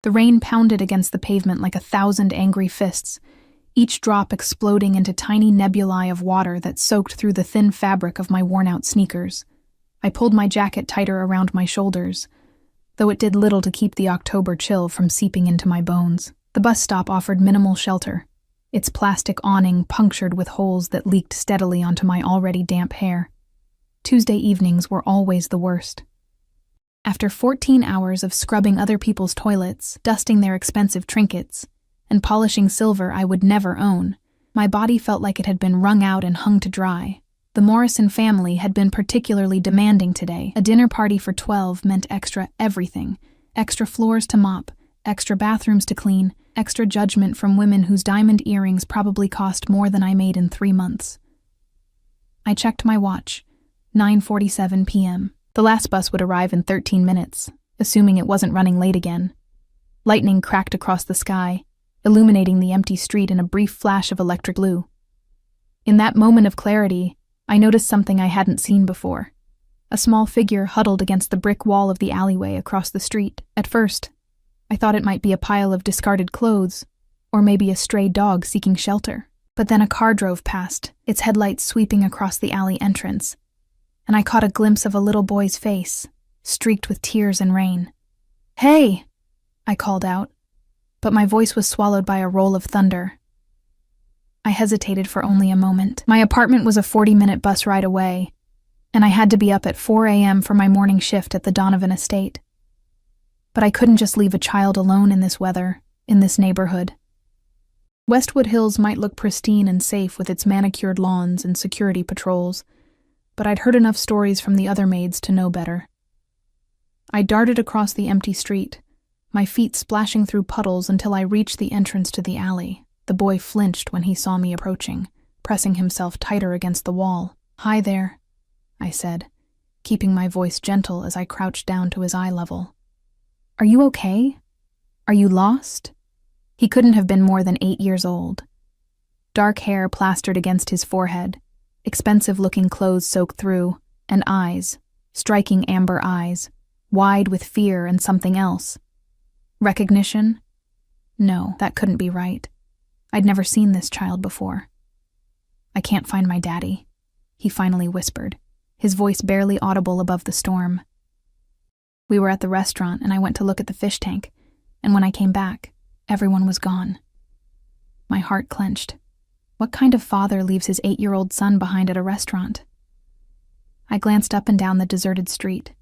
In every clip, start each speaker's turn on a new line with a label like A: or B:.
A: The rain pounded against the pavement like 1,000 angry fists, each drop exploding into tiny nebulae of water that soaked through the thin fabric of my worn-out sneakers. I pulled my jacket tighter around my shoulders, though it did little to keep the October chill from seeping into my bones. The bus stop offered minimal shelter, its plastic awning punctured with holes that leaked steadily onto my already damp hair. Tuesday evenings were always the worst. After 14 hours of scrubbing other people's toilets, dusting their expensive trinkets, and polishing silver I would never own, my body felt like it had been wrung out and hung to dry. The Morrison family had been particularly demanding today. A dinner party for 12 meant extra everything. Extra floors to mop, extra bathrooms to clean, extra judgment from women whose diamond earrings probably cost more than I made in 3 months. I checked my watch. 9:47 p.m. The last bus would arrive in 13 minutes, assuming it wasn't running late again. Lightning cracked across the sky, illuminating the empty street in a brief flash of electric blue. In that moment of clarity, I noticed something I hadn't seen before. A small figure huddled against the brick wall of the alleyway across the street. At first, I thought it might be a pile of discarded clothes, or maybe a stray dog seeking shelter. But then a car drove past, its headlights sweeping across the alley entrance, and I caught a glimpse of a little boy's face, streaked with tears and rain. "Hey!" I called out, but my voice was swallowed by a roll of thunder. I hesitated for only a moment. My apartment was a 40-minute bus ride away, and I had to be up at 4 a.m. for my morning shift at the Donovan estate. But I couldn't just leave a child alone in this weather, in this neighborhood. Westwood Hills might look pristine and safe with its manicured lawns and security patrols, but I'd heard enough stories from the other maids to know better. I darted across the empty street, my feet splashing through puddles until I reached the entrance to the alley. The boy flinched when he saw me approaching, pressing himself tighter against the wall. "Hi there," I said, keeping my voice gentle as I crouched down to his eye level. "Are you okay? Are you lost?" He couldn't have been more than 8 years old. Dark hair plastered against his forehead, expensive-looking clothes soaked through, and eyes, striking amber eyes, wide with fear and something else. Recognition? No, that couldn't be right. I'd never seen this child before. "I can't find my daddy," he finally whispered, his voice barely audible above the storm. We were at the restaurant, and I went to look at the fish tank, and when I came back, everyone was gone. My heart clenched. What kind of father leaves his 8-year-old son behind at a restaurant? I glanced up and down the deserted street.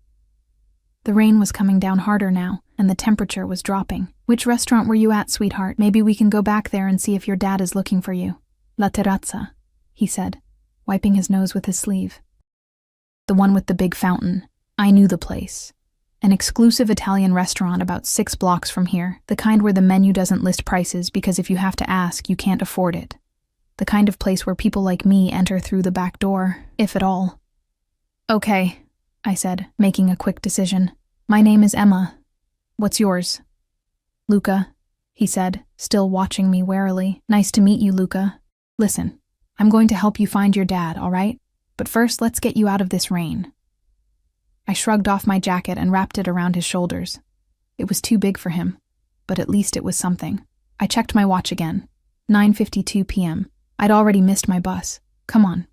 A: The rain was coming down harder now, and the temperature was dropping. "Which restaurant were you at, sweetheart? Maybe we can go back there and see if your dad is looking for you." "La Terrazza," he said, wiping his nose with his sleeve. "The one with the big fountain." I knew the place. An exclusive Italian restaurant about 6 blocks from here, the kind where the menu doesn't list prices because if you have to ask, you can't afford it. The kind of place where people like me enter through the back door, if at all. "Okay," I said, making a quick decision. "My name is Emma. What's yours?" "Luca," he said, still watching me warily. "Nice to meet you, Luca. Listen, I'm going to help you find your dad, all right? But first, let's get you out of this rain." I shrugged off my jacket and wrapped it around his shoulders. It was too big for him, but at least it was something. I checked my watch again. 9:52 p.m. I'd already missed my bus. "Come on,"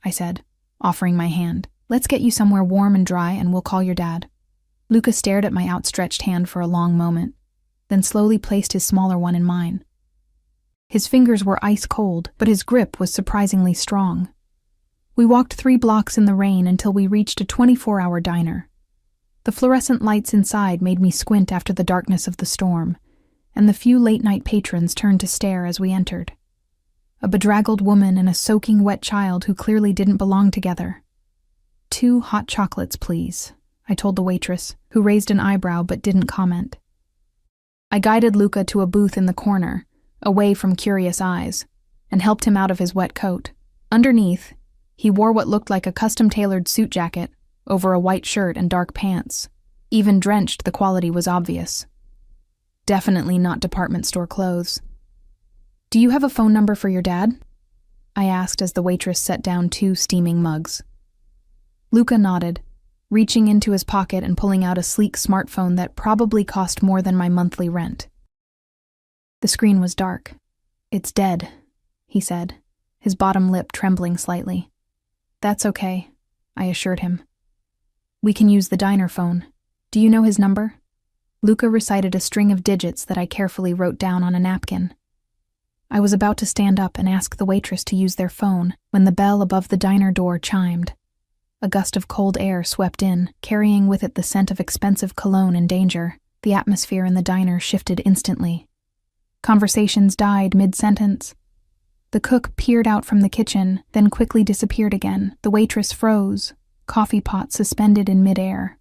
A: I said, offering my hand. "Let's get you somewhere warm and dry and we'll call your dad." Luca stared at my outstretched hand for a long moment, then slowly placed his smaller one in mine. His fingers were ice cold, but his grip was surprisingly strong. We walked 3 blocks in the rain until we reached a 24-hour diner. The fluorescent lights inside made me squint after the darkness of the storm, and the few late-night patrons turned to stare as we entered. A bedraggled woman and a soaking wet child who clearly didn't belong together. "2 hot chocolates, please," I told the waitress, who raised an eyebrow but didn't comment. I guided Luca to a booth in the corner, away from curious eyes, and helped him out of his wet coat. Underneath, he wore what looked like a custom-tailored suit jacket over a white shirt and dark pants. Even drenched, the quality was obvious. Definitely not department store clothes. "Do you have a phone number for your dad?" I asked as the waitress set down 2 steaming mugs. Luca nodded, reaching into his pocket and pulling out a sleek smartphone that probably cost more than my monthly rent. The screen was dark. "It's dead," he said, his bottom lip trembling slightly. "That's okay," I assured him. "We can use the diner phone. Do you know his number?" Luca recited a string of digits that I carefully wrote down on a napkin. I was about to stand up and ask the waitress to use their phone when the bell above the diner door chimed. A gust of cold air swept in, carrying with it the scent of expensive cologne and danger. The atmosphere in the diner shifted instantly. Conversations died mid-sentence. The cook peered out from the kitchen, then quickly disappeared again. The waitress froze, coffee pot suspended in midair.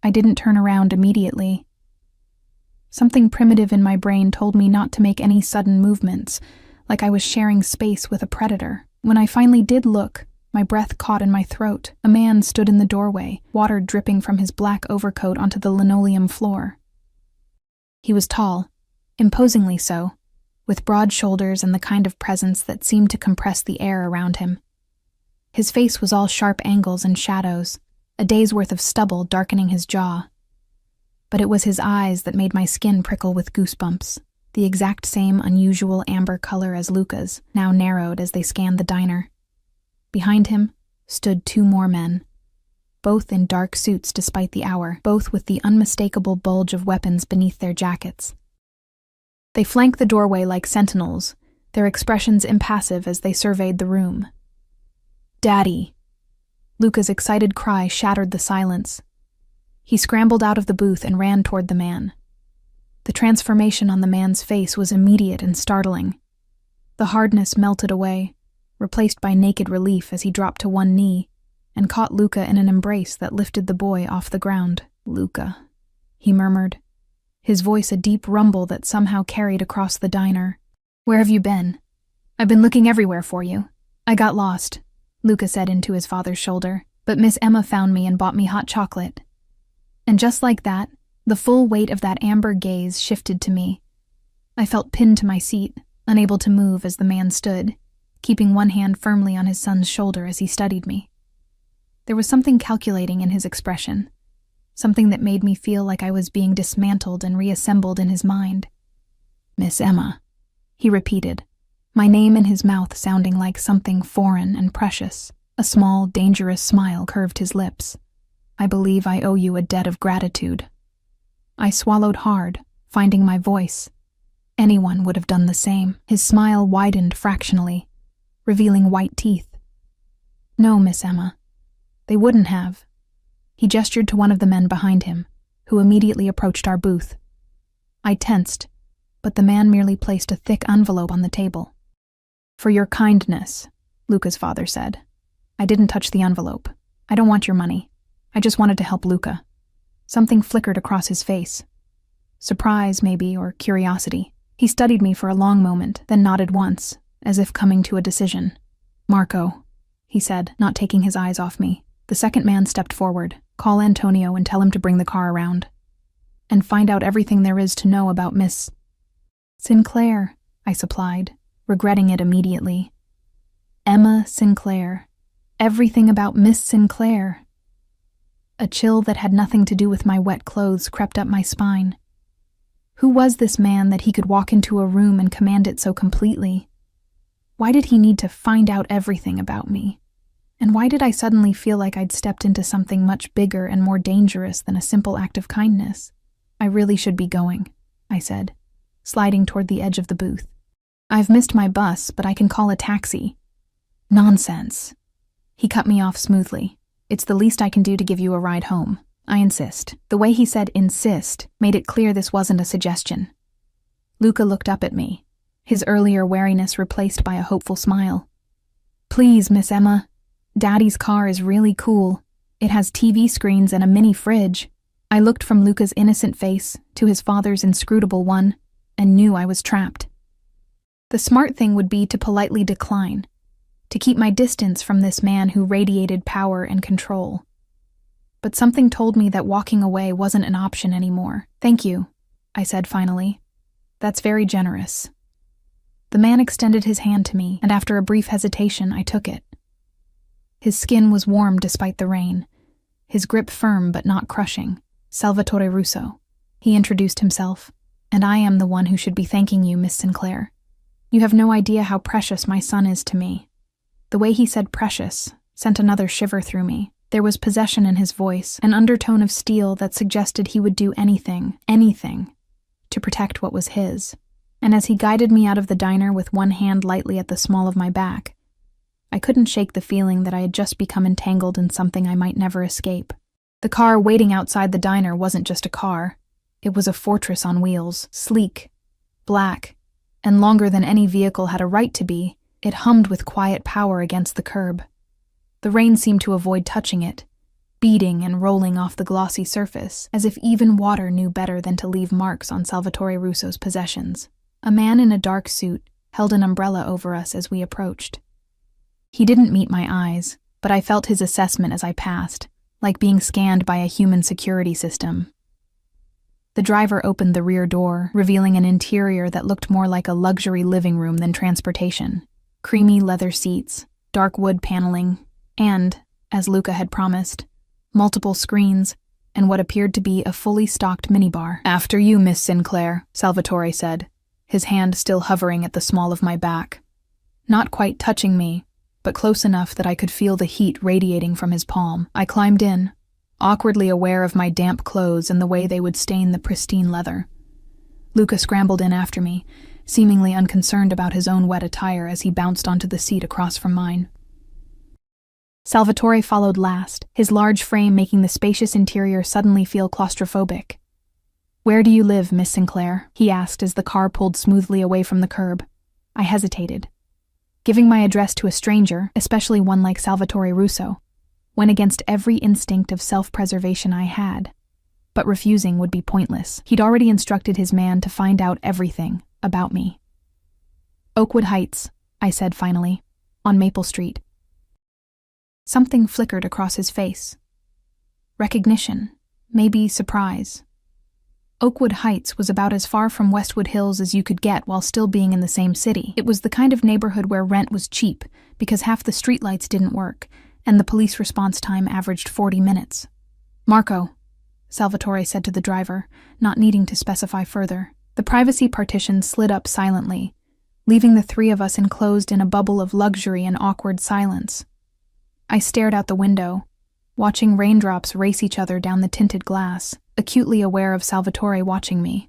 A: I didn't turn around immediately. Something primitive in my brain told me not to make any sudden movements, like I was sharing space with a predator. When I finally did look, my breath caught in my throat. A man stood in the doorway, water dripping from his black overcoat onto the linoleum floor. He was tall, imposingly so, with broad shoulders and the kind of presence that seemed to compress the air around him. His face was all sharp angles and shadows, a day's worth of stubble darkening his jaw. But it was his eyes that made my skin prickle with goosebumps, the exact same unusual amber color as Luca's, now narrowed as they scanned the diner. Behind him stood two more men, both in dark suits despite the hour, both with the unmistakable bulge of weapons beneath their jackets. They flanked the doorway like sentinels, their expressions impassive as they surveyed the room. "Daddy!" Luca's excited cry shattered the silence. He scrambled out of the booth and ran toward the man. The transformation on the man's face was immediate and startling. The hardness melted away, replaced by naked relief as he dropped to one knee and caught Luca in an embrace that lifted the boy off the ground. "Luca," he murmured, his voice a deep rumble that somehow carried across the diner. "Where have you been? I've been looking everywhere for you." "I got lost," Luca said into his father's shoulder, "but Miss Emma found me and bought me hot chocolate." And just like that, the full weight of that amber gaze shifted to me. I felt pinned to my seat, unable to move as the man stood, keeping one hand firmly on his son's shoulder as he studied me. There was something calculating in his expression, something that made me feel like I was being dismantled and reassembled in his mind. "Miss Emma," he repeated, my name in his mouth sounding like something foreign and precious. A small, dangerous smile curved his lips. "I believe I owe you a debt of gratitude." I swallowed hard, finding my voice. Anyone would have done the same. His smile widened fractionally, revealing white teeth. "No, Miss Emma, they wouldn't have." He gestured to one of the men behind him, who immediately approached our booth. I tensed, but the man merely placed a thick envelope on the table. "For your kindness," Luca's father said. I didn't touch the envelope. "I don't want your money. I just wanted to help Luca." Something flickered across his face. Surprise, maybe, or curiosity. He studied me for a long moment, then nodded once, as if coming to a decision. "Marco," he said, not taking his eyes off me. The second man stepped forward. "Call Antonio and tell him to bring the car around. And find out everything there is to know about Miss Sinclair," I supplied, regretting it immediately. Emma Sinclair. Everything about Miss Sinclair. A chill that had nothing to do with my wet clothes crept up my spine. Who was this man that he could walk into a room and command it so completely? Why did he need to find out everything about me? And why did I suddenly feel like I'd stepped into something much bigger and more dangerous than a simple act of kindness? "I really should be going," I said, sliding toward the edge of the booth. "I've missed my bus, but I can call a taxi." "Nonsense." He cut me off smoothly. "It's the least I can do to give you a ride home. I insist." The way he said insist made it clear this wasn't a suggestion. Luca looked up at me, his earlier wariness replaced by a hopeful smile. "Please, Miss Emma. Daddy's car is really cool. It has TV screens and a mini fridge." I looked from Luca's innocent face to his father's inscrutable one and knew I was trapped. The smart thing would be to politely decline, to keep my distance from this man who radiated power and control. But something told me that walking away wasn't an option anymore. "Thank you," I said finally. "That's very generous." The man extended his hand to me, and after a brief hesitation, I took it. His skin was warm despite the rain, his grip firm but not crushing. "Salvatore Russo," he introduced himself, "and I am the one who should be thanking you, Miss Sinclair. You have no idea how precious my son is to me." The way he said precious sent another shiver through me. There was possession in his voice, an undertone of steel that suggested he would do anything, to protect what was his. And as he guided me out of the diner with one hand lightly at the small of my back, I couldn't shake the feeling that I had just become entangled in something I might never escape. The car waiting outside the diner wasn't just a car. It was a fortress on wheels, sleek, black, and longer than any vehicle had a right to be. It hummed with quiet power against the curb. The rain seemed to avoid touching it, beating and rolling off the glossy surface, as if even water knew better than to leave marks on Salvatore Russo's possessions. A man in a dark suit held an umbrella over us as we approached. He didn't meet my eyes, but I felt his assessment as I passed, like being scanned by a human security system. The driver opened the rear door, revealing an interior that looked more like a luxury living room than transportation. Creamy leather seats, dark wood paneling, and, as Luca had promised, multiple screens, and what appeared to be a fully stocked minibar. "After you, Miss Sinclair," Salvatore said, his hand still hovering at the small of my back. Not quite touching me, but close enough that I could feel the heat radiating from his palm. I climbed in, awkwardly aware of my damp clothes and the way they would stain the pristine leather. Luca scrambled in after me, seemingly unconcerned about his own wet attire as he bounced onto the seat across from mine. Salvatore followed last, his large frame making the spacious interior suddenly feel claustrophobic. "Where do you live, Miss Sinclair?" he asked as the car pulled smoothly away from the curb. I hesitated. Giving my address to a stranger, especially one like Salvatore Russo, went against every instinct of self-preservation I had. But refusing would be pointless. He'd already instructed his man to find out everything about me. "Oakwood Heights," I said finally, "on Maple Street." Something flickered across his face. Recognition, maybe surprise. Oakwood Heights was about as far from Westwood Hills as you could get while still being in the same city. It was the kind of neighborhood where rent was cheap because half the streetlights didn't work, and the police response time averaged 40 minutes. "Marco," Salvatore said to the driver, not needing to specify further. The privacy partition slid up silently, leaving the three of us enclosed in a bubble of luxury and awkward silence. I stared out the window, watching raindrops race each other down the tinted glass, acutely aware of Salvatore watching me.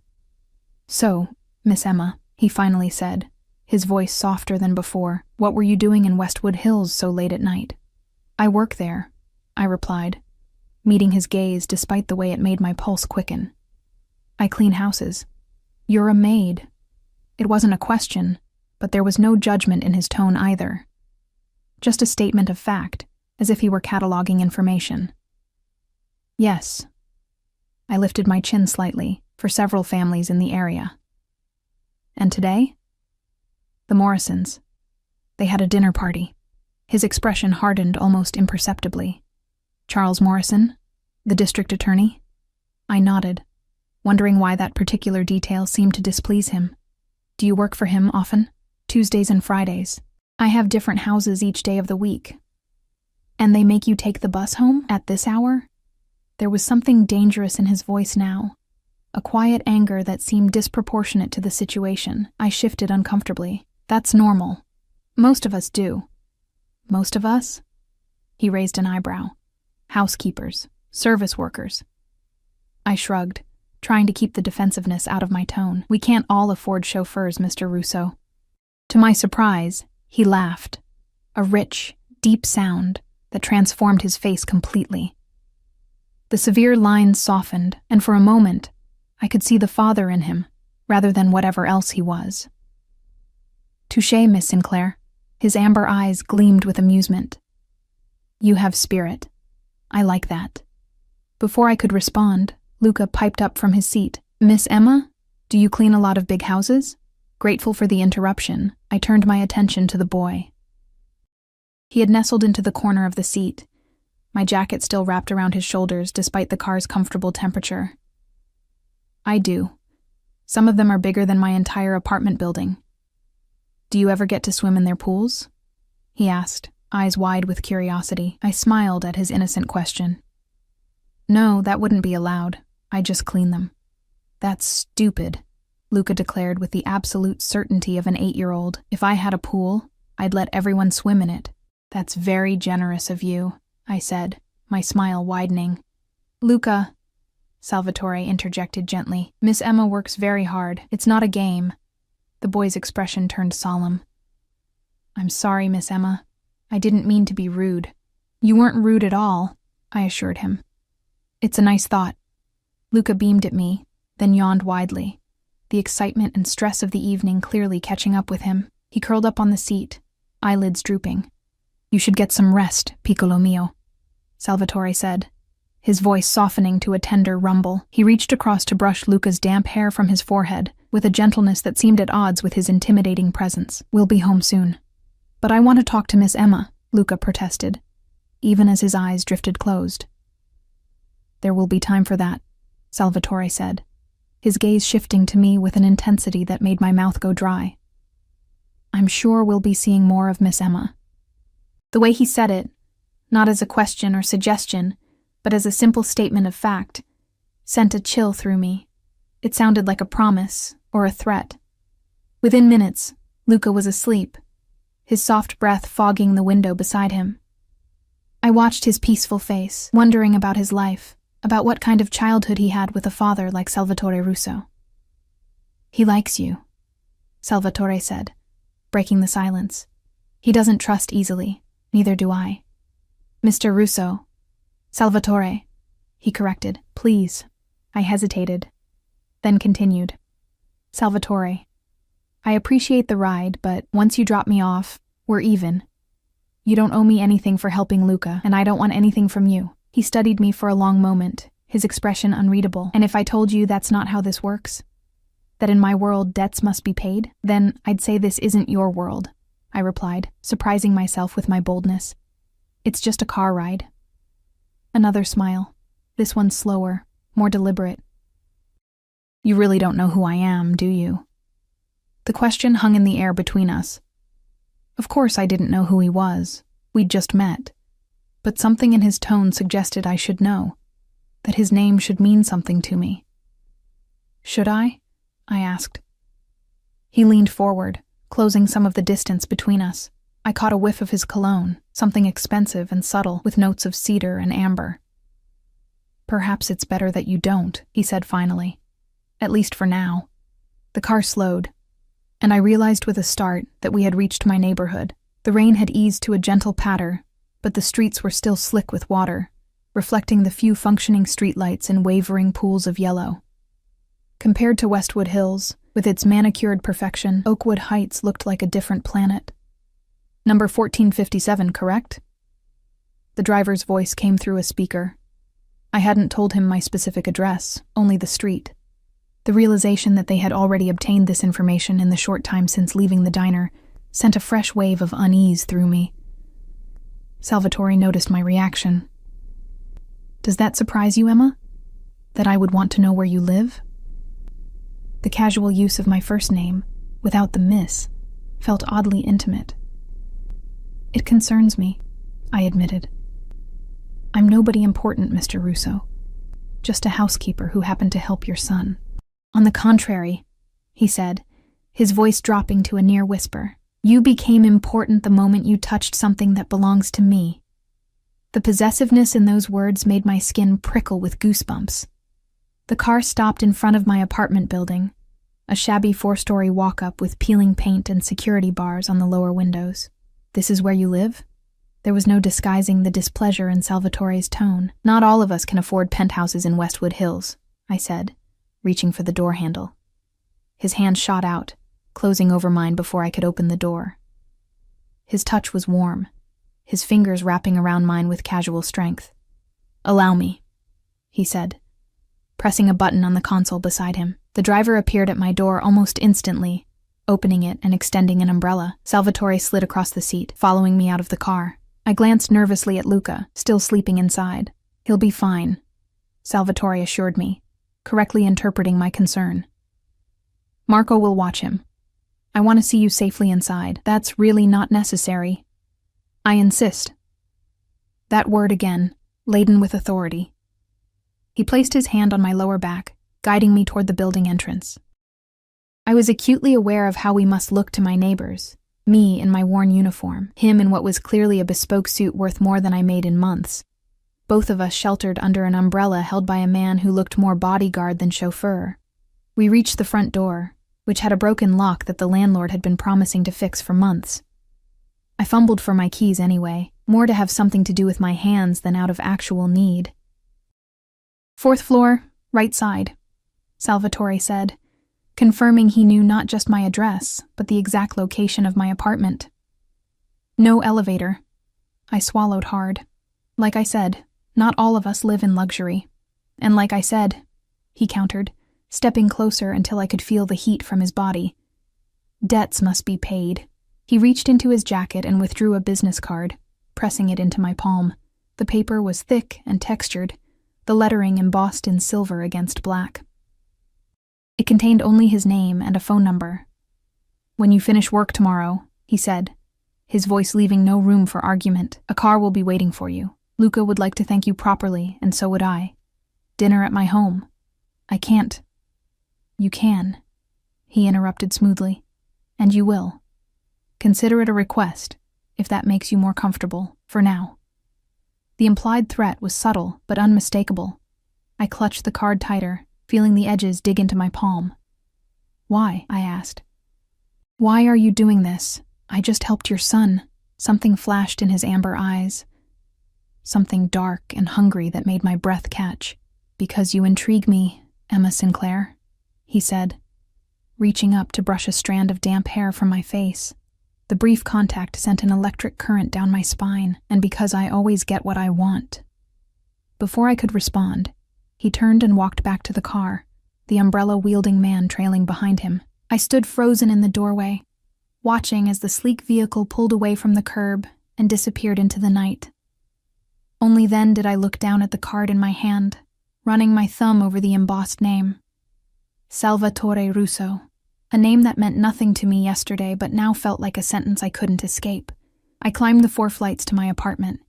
A: "So, Miss Emma," he finally said, his voice softer than before, "what were you doing in Westwood Hills so late at night?" "I work there," I replied, meeting his gaze despite the way it made my pulse quicken. "I clean houses." "You're a maid." It wasn't a question, but there was no judgment in his tone either. Just a statement of fact, as if he were cataloging information. "Yes." I lifted my chin slightly, for several families in the area. "And today?" "The Morrisons. They had a dinner party." His expression hardened almost imperceptibly. "Charles Morrison, the district attorney?" I nodded, wondering why that particular detail seemed to displease him. "Do you work for him often?" "Tuesdays and Fridays. I have different houses each day of the week." "And they make you take the bus home at this hour?" There was something dangerous in his voice now, a quiet anger that seemed disproportionate to the situation. I shifted uncomfortably. "That's normal. Most of us do." "Most of us?" He raised an eyebrow. "Housekeepers, service workers." I shrugged, trying to keep the defensiveness out of my tone. "We can't all afford chauffeurs, Mr. Russo." To my surprise, he laughed, a rich, deep sound that transformed his face completely. The severe lines softened, and for a moment, I could see the father in him, rather than whatever else he was. "Touché, Miss Sinclair." His amber eyes gleamed with amusement. "You have spirit. I like that." Before I could respond, Luca piped up from his seat. "Miss Emma, do you clean a lot of big houses?" Grateful for the interruption, I turned my attention to the boy. He had nestled into the corner of the seat, my jacket still wrapped around his shoulders despite the car's comfortable temperature. "I do. Some of them are bigger than my entire apartment building." "Do you ever get to swim in their pools?" he asked, eyes wide with curiosity. I smiled at his innocent question. No, that wouldn't be allowed. I just clean them. That's stupid, Luca declared with the absolute certainty of an 8-year-old. If I had a pool, I'd let everyone swim in it. That's very generous of you, I said, my smile widening. Luca, Salvatore interjected gently. Miss Emma works very hard. It's not a game. The boy's expression turned solemn. I'm sorry, Miss Emma. I didn't mean to be rude. You weren't rude at all, I assured him. It's a nice thought. Luca beamed at me, then yawned widely, the excitement and stress of the evening clearly catching up with him. He curled up on the seat, eyelids drooping. You should get some rest, piccolo mio, Salvatore said, his voice softening to a tender rumble. He reached across to brush Luca's damp hair from his forehead, with a gentleness that seemed at odds with his intimidating presence. We'll be home soon. But I want to talk to Miss Emma, Luca protested, even as his eyes drifted closed. There will be time for that, Salvatore said, his gaze shifting to me with an intensity that made my mouth go dry. I'm sure we'll be seeing more of Miss Emma. The way he said it, not as a question or suggestion, but as a simple statement of fact, sent a chill through me. It sounded like a promise or a threat. Within minutes, Luca was asleep, his soft breath fogging the window beside him. I watched his peaceful face, wondering about his life, about what kind of childhood he had with a father like Salvatore Russo. He likes you, Salvatore said, breaking the silence. He doesn't trust easily, neither do I. Mr. Russo. Salvatore, he corrected. Please. I hesitated, then continued. Salvatore, I appreciate the ride, but once you drop me off, we're even. You don't owe me anything for helping Luca, and I don't want anything from you. He studied me for a long moment, his expression unreadable. And if I told you that's not how this works, that in my world debts must be paid, then I'd say this isn't your world, I replied, surprising myself with my boldness. It's just a car ride. Another smile, this one slower, more deliberate. You really don't know who I am, do you? The question hung in the air between us. Of course I didn't know who he was. We'd just met. But something in his tone suggested I should know, that his name should mean something to me. Should I asked. He leaned forward, closing some of the distance between us. I caught a whiff of his cologne, something expensive and subtle with notes of cedar and amber. Perhaps it's better that you don't, he said finally. At least for now. The car slowed, and I realized with a start that we had reached my neighborhood. The rain had eased to a gentle patter, but the streets were still slick with water, reflecting the few functioning streetlights in wavering pools of yellow. Compared to Westwood Hills, with its manicured perfection, Oakwood Heights looked like a different planet. Number 1457, correct? The driver's voice came through a speaker. I hadn't told him my specific address, only the street. The realization that they had already obtained this information in the short time since leaving the diner sent a fresh wave of unease through me. Salvatore noticed my reaction. Does that surprise you, Emma? That I would want to know where you live? The casual use of my first name, without the miss, felt oddly intimate. It concerns me, I admitted. I'm nobody important, Mr. Russo. Just a housekeeper who happened to help your son. On the contrary, he said, his voice dropping to a near whisper. You became important the moment you touched something that belongs to me. The possessiveness in those words made my skin prickle with goosebumps. The car stopped in front of my apartment building, a shabby 4-story walk-up with peeling paint and security bars on the lower windows. This is where you live? There was no disguising the displeasure in Salvatore's tone. Not all of us can afford penthouses in Westwood Hills, I said, reaching for the door handle. His hand shot out, closing over mine before I could open the door. His touch was warm, his fingers wrapping around mine with casual strength. Allow me, he said, pressing a button on the console beside him. The driver appeared at my door almost instantly, opening it and extending an umbrella. Salvatore slid across the seat, following me out of the car. I glanced nervously at Luca, still sleeping inside. He'll be fine, Salvatore assured me, correctly interpreting my concern. Marco will watch him. I want to see you safely inside. That's really not necessary. I insist. That word again, laden with authority. He placed his hand on my lower back, guiding me toward the building entrance. I was acutely aware of how we must look to my neighbors, me in my worn uniform, him in what was clearly a bespoke suit worth more than I made in months. Both of us sheltered under an umbrella held by a man who looked more bodyguard than chauffeur. We reached the front door, which had a broken lock that the landlord had been promising to fix for months. I fumbled for my keys anyway, more to have something to do with my hands than out of actual need. "4th floor, right side," Salvatore said, confirming he knew not just my address, but the exact location of my apartment. "No elevator." I swallowed hard. Like I said, not all of us live in luxury. And like I said, he countered, stepping closer until I could feel the heat from his body. Debts must be paid. He reached into his jacket and withdrew a business card, pressing it into my palm. The paper was thick and textured, the lettering embossed in silver against black. It contained only his name and a phone number. "When you finish work tomorrow," he said, his voice leaving no room for argument, "a car will be waiting for you. Luca would like to thank you properly, and so would I. Dinner at my home." "I can't." "You can," he interrupted smoothly, "and you will. Consider it a request, if that makes you more comfortable, for now." The implied threat was subtle but unmistakable. I clutched the card tighter, feeling the edges dig into my palm. "Why?" I asked. "Why are you doing this? I just helped your son." Something flashed in his amber eyes. Something dark and hungry that made my breath catch. "Because you intrigue me, Emma Sinclair," he said, reaching up to brush a strand of damp hair from my face. The brief contact sent an electric current down my spine, and because I always get what I want. Before I could respond, he turned and walked back to the car, the umbrella-wielding man trailing behind him. I stood frozen in the doorway, watching as the sleek vehicle pulled away from the curb and disappeared into the night. Only then did I look down at the card in my hand, running my thumb over the embossed name. Salvatore Russo. A name that meant nothing to me yesterday but now felt like a sentence I couldn't escape. I climbed the 4 flights to my apartment,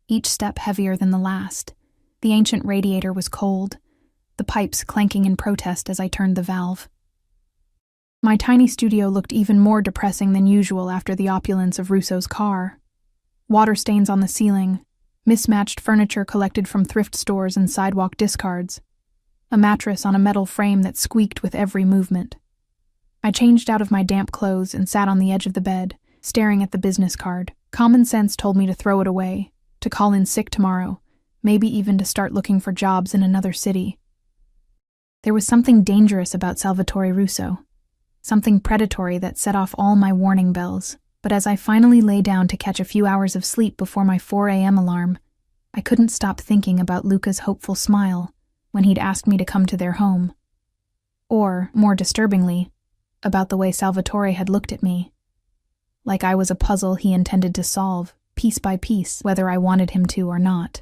A: each step heavier than the last. The ancient radiator was cold, the pipes clanking in protest as I turned the valve. My tiny studio looked even more depressing than usual after the opulence of Russo's car. Water stains on the ceiling, mismatched furniture collected from thrift stores and sidewalk discards, a mattress on a metal frame that squeaked with every movement. I changed out of my damp clothes and sat on the edge of the bed, staring at the business card. Common sense told me to throw it away, to call in sick tomorrow, maybe even to start looking for jobs in another city. There was something dangerous about Salvatore Russo, something predatory that set off all my warning bells. But as I finally lay down to catch a few hours of sleep before my 4 a.m. alarm, I couldn't stop thinking about Luca's hopeful smile when he'd asked me to come to their home. Or, more disturbingly, about the way Salvatore had looked at me, like I was a puzzle he intended to solve, piece by piece, whether I wanted him to or not.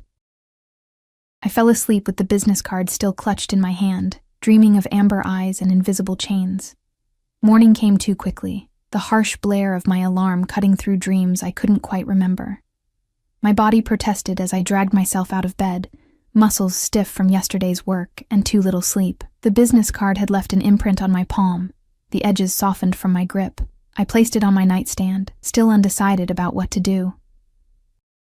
A: I fell asleep with the business card still clutched in my hand, dreaming of amber eyes and invisible chains. Morning came too quickly, the harsh blare of my alarm cutting through dreams I couldn't quite remember. My body protested as I dragged myself out of bed, muscles stiff from yesterday's work and too little sleep. The business card had left an imprint on my palm, the edges softened from my grip. I placed it on my nightstand, still undecided about what to do.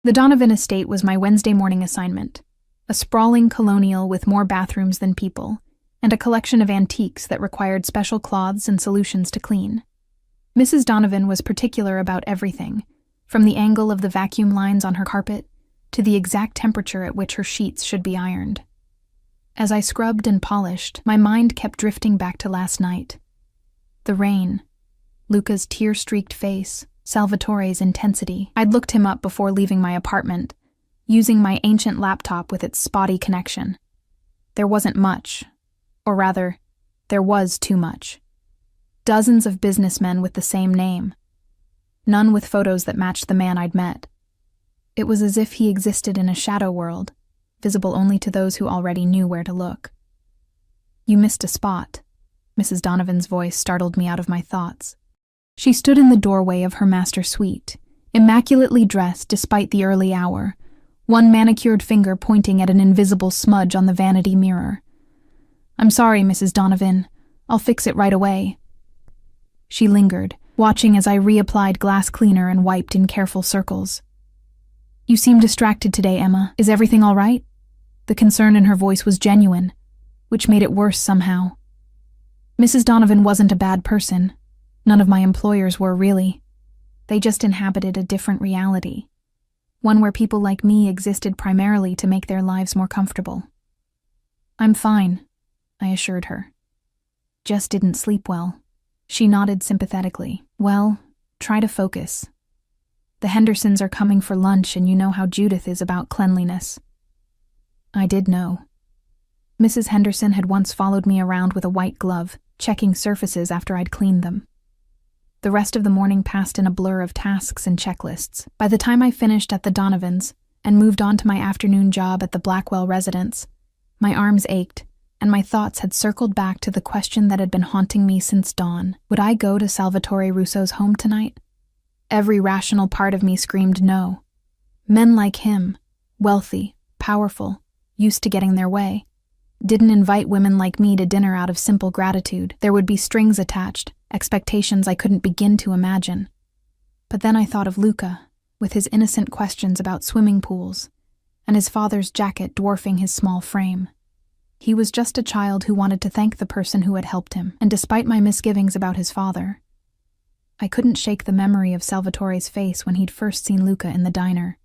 A: The Donovan estate was my Wednesday morning assignment, a sprawling colonial with more bathrooms than people, and a collection of antiques that required special cloths and solutions to clean. Mrs. Donovan was particular about everything, from the angle of the vacuum lines on her carpet to the exact temperature at which her sheets should be ironed. As I scrubbed and polished, my mind kept drifting back to last night. The rain, Luca's tear-streaked face, Salvatore's intensity. I'd looked him up before leaving my apartment, using my ancient laptop with its spotty connection. There wasn't much, or rather, there was too much. Dozens of businessmen with the same name. None with photos that matched the man I'd met. It was as if he existed in a shadow world, visible only to those who already knew where to look. "You missed a spot." Mrs. Donovan's voice startled me out of my thoughts. She stood in the doorway of her master suite, immaculately dressed despite the early hour, one manicured finger pointing at an invisible smudge on the vanity mirror. "I'm sorry, Mrs. Donovan. I'll fix it right away." She lingered, watching as I reapplied glass cleaner and wiped in careful circles. "You seem distracted today, Emma. Is everything all right?" The concern in her voice was genuine, which made it worse somehow. Mrs. Donovan wasn't a bad person. None of my employers were, really. They just inhabited a different reality. One where people like me existed primarily to make their lives more comfortable. "I'm fine," I assured her. "Just didn't sleep well." She nodded sympathetically. "Well, try to focus. The Hendersons are coming for lunch, and you know how Judith is about cleanliness." I did know. Mrs. Henderson had once followed me around with a white glove, checking surfaces after I'd cleaned them. The rest of the morning passed in a blur of tasks and checklists. By the time I finished at the Donovans and moved on to my afternoon job at the Blackwell residence, my arms ached, and my thoughts had circled back to the question that had been haunting me since dawn. Would I go to Salvatore Russo's home tonight? Every rational part of me screamed no. Men like him, wealthy, powerful, used to getting their way, didn't invite women like me to dinner out of simple gratitude. There would be strings attached, expectations I couldn't begin to imagine. But then I thought of Luca, with his innocent questions about swimming pools, and his father's jacket dwarfing his small frame. He was just a child who wanted to thank the person who had helped him, and despite my misgivings about his father, I couldn't shake the memory of Salvatore's face when he'd first seen Luca in the diner,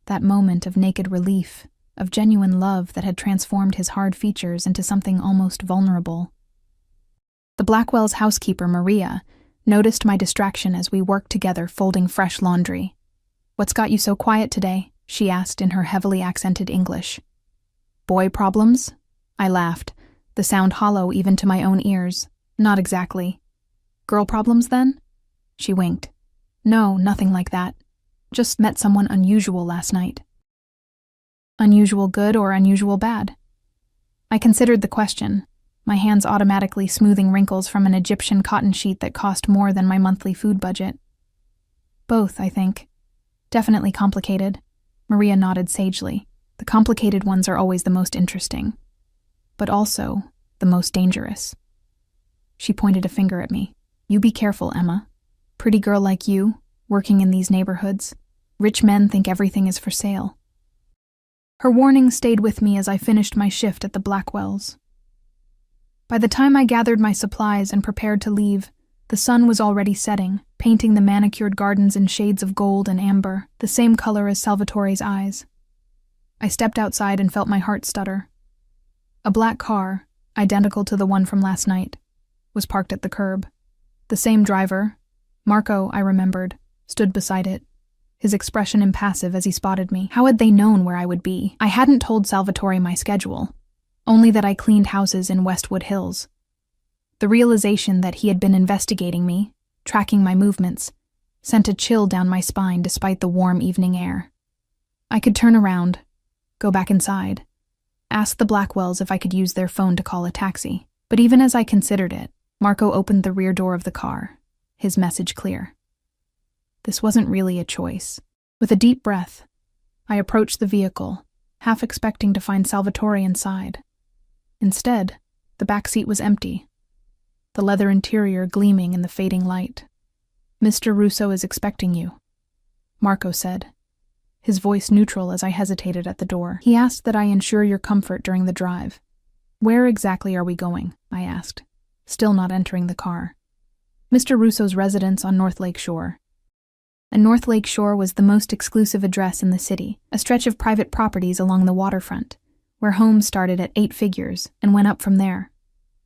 A: that moment of naked relief, of genuine love that had transformed his hard features into something almost vulnerable. The Blackwells' housekeeper, Maria, noticed my distraction as we worked together folding fresh laundry. "What's got you so quiet today?" she asked in her heavily accented English. "Boy problems?" I laughed, the sound hollow even to my own ears. "Not exactly." "Girl problems, then?" She winked. "No, nothing like that. Just met someone unusual last night." Unusual good or unusual bad? I considered the question, my hands automatically smoothing wrinkles from an Egyptian cotton sheet that cost more than my monthly food budget. "Both, I think. Definitely complicated." Maria nodded sagely. "The complicated ones are always the most interesting, but also the most dangerous." She pointed a finger at me. "You be careful, Emma. Pretty girl like you, working in these neighborhoods. Rich men think everything is for sale." Her warning stayed with me as I finished my shift at the Blackwells. By the time I gathered my supplies and prepared to leave, the sun was already setting, painting the manicured gardens in shades of gold and amber, the same color as Salvatore's eyes. I stepped outside and felt my heart stutter. A black car, identical to the one from last night, was parked at the curb. The same driver, Marco, I remembered, stood beside it, his expression impassive as he spotted me. How had they known where I would be? I hadn't told Salvatore my schedule, only that I cleaned houses in Westwood Hills. The realization that he had been investigating me, tracking my movements, sent a chill down my spine despite the warm evening air. I could turn around, go back inside, ask the Blackwells if I could use their phone to call a taxi. But even as I considered it, Marco opened the rear door of the car, his message clear. This wasn't really a choice. With a deep breath, I approached the vehicle, half expecting to find Salvatore inside. Instead, the back seat was empty, the leather interior gleaming in the fading light. "Mr. Russo is expecting you," Marco said, his voice neutral as I hesitated at the door. "He asked that I ensure your comfort during the drive." "Where exactly are we going?" I asked, still not entering the car. "Mr. Russo's residence on North Lake Shore." And North Lake Shore was the most exclusive address in the city, a stretch of private properties along the waterfront, where homes started at 8 figures and went up from there.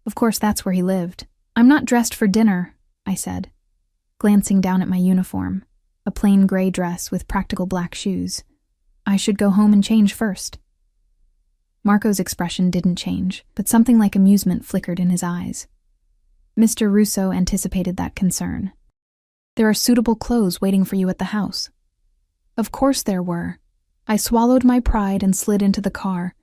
A: Of course, that's where he lived. "I'm not dressed for dinner," I said, glancing down at my uniform, a plain gray dress with practical black shoes. "I should go home and change first." Marco's expression didn't change, but something like amusement flickered in his eyes. Mr. Russo anticipated that concern. "There are suitable clothes waiting for you at the house." Of course there were. I swallowed my pride and slid into the car,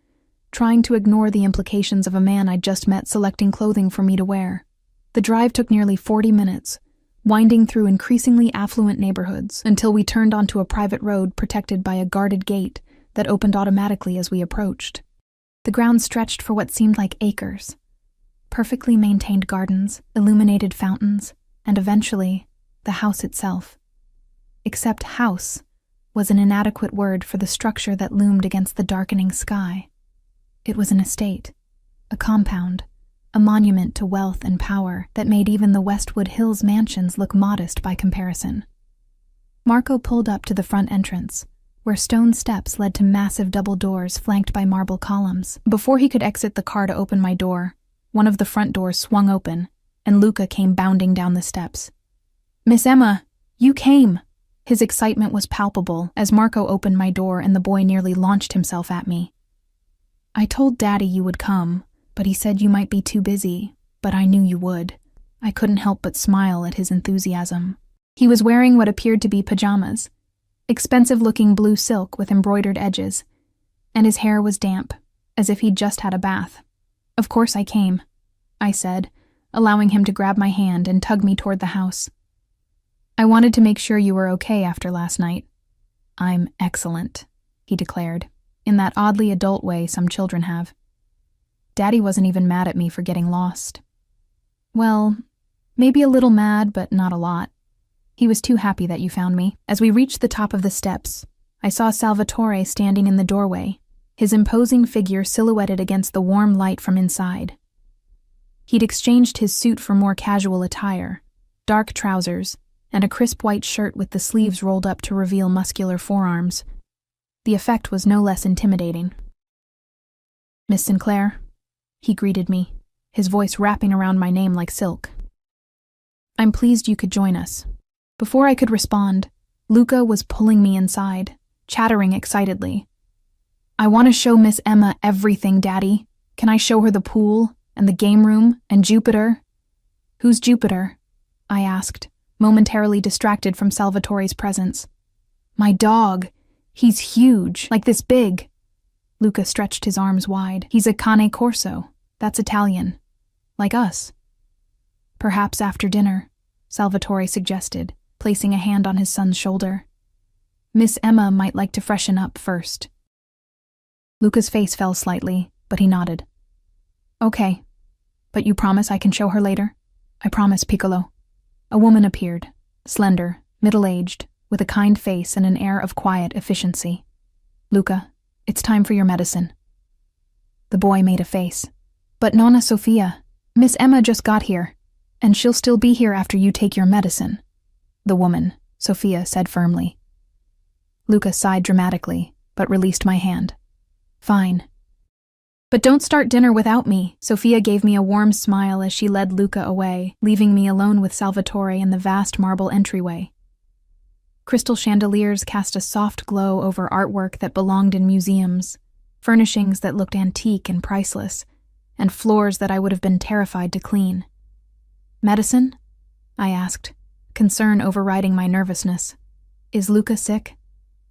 A: trying to ignore the implications of a man I'd just met selecting clothing for me to wear. The drive took nearly 40 minutes, winding through increasingly affluent neighborhoods, until we turned onto a private road protected by a guarded gate that opened automatically as we approached. The ground stretched for what seemed like acres. Perfectly maintained gardens, illuminated fountains, and eventually, the house itself. Except house was an inadequate word for the structure that loomed against the darkening sky. It was an estate, a compound, a monument to wealth and power that made even the Westwood Hills mansions look modest by comparison. Marco pulled up to the front entrance, where stone steps led to massive double doors flanked by marble columns. Before he could exit the car to open my door, one of the front doors swung open, and Luca came bounding down the steps. "Miss Emma, you came!" His excitement was palpable as Marco opened my door and the boy nearly launched himself at me. "I told Daddy you would come, but he said you might be too busy, but I knew you would." I couldn't help but smile at his enthusiasm. He was wearing what appeared to be pajamas, expensive-looking blue silk with embroidered edges, and his hair was damp, as if he'd just had a bath. "Of course I came," I said, allowing him to grab my hand and tug me toward the house. "I wanted to make sure you were okay after last night." "I'm excellent," he declared, in that oddly adult way some children have. Daddy wasn't even mad at me for getting lost. Well, maybe a little mad, but not a lot. He was too happy that you found me. As we reached the top of the steps, I saw Salvatore standing in the doorway, his imposing figure silhouetted against the warm light from inside. He'd exchanged his suit for more casual attire, dark trousers, and a crisp white shirt with the sleeves rolled up to reveal muscular forearms. The effect was no less intimidating. "Miss Sinclair," he greeted me, his voice wrapping around my name like silk. "I'm pleased you could join us." Before I could respond, Luca was pulling me inside, chattering excitedly. "I want to show Miss Emma everything, Daddy. Can I show her the pool, and the game room, and Jupiter?" "Who's Jupiter?" I asked, momentarily distracted from Salvatore's presence. "My dog. He's huge, like this big." Luca stretched his arms wide. "He's a cane corso. That's Italian. Like us." "Perhaps after dinner," Salvatore suggested, placing a hand on his son's shoulder. "Miss Emma might like to freshen up first." Luca's face fell slightly, but he nodded. "Okay. But you promise I can show her later?" "I promise, Piccolo." A woman appeared, slender, middle-aged, with a kind face and an air of quiet efficiency. "Luca, it's time for your medicine." The boy made a face. "But Nonna Sofia, Miss Emma just got here, and she'll still be here after you take your medicine." "The woman," Sofia said firmly. Luca sighed dramatically, but released my hand. "Fine. But don't start dinner without me." Sofia gave me a warm smile as she led Luca away, leaving me alone with Salvatore in the vast marble entryway. Crystal chandeliers cast a soft glow over artwork that belonged in museums, furnishings that looked antique and priceless, and floors that I would have been terrified to clean. "Medicine?" I asked, concern overriding my nervousness. "Is Luca sick?"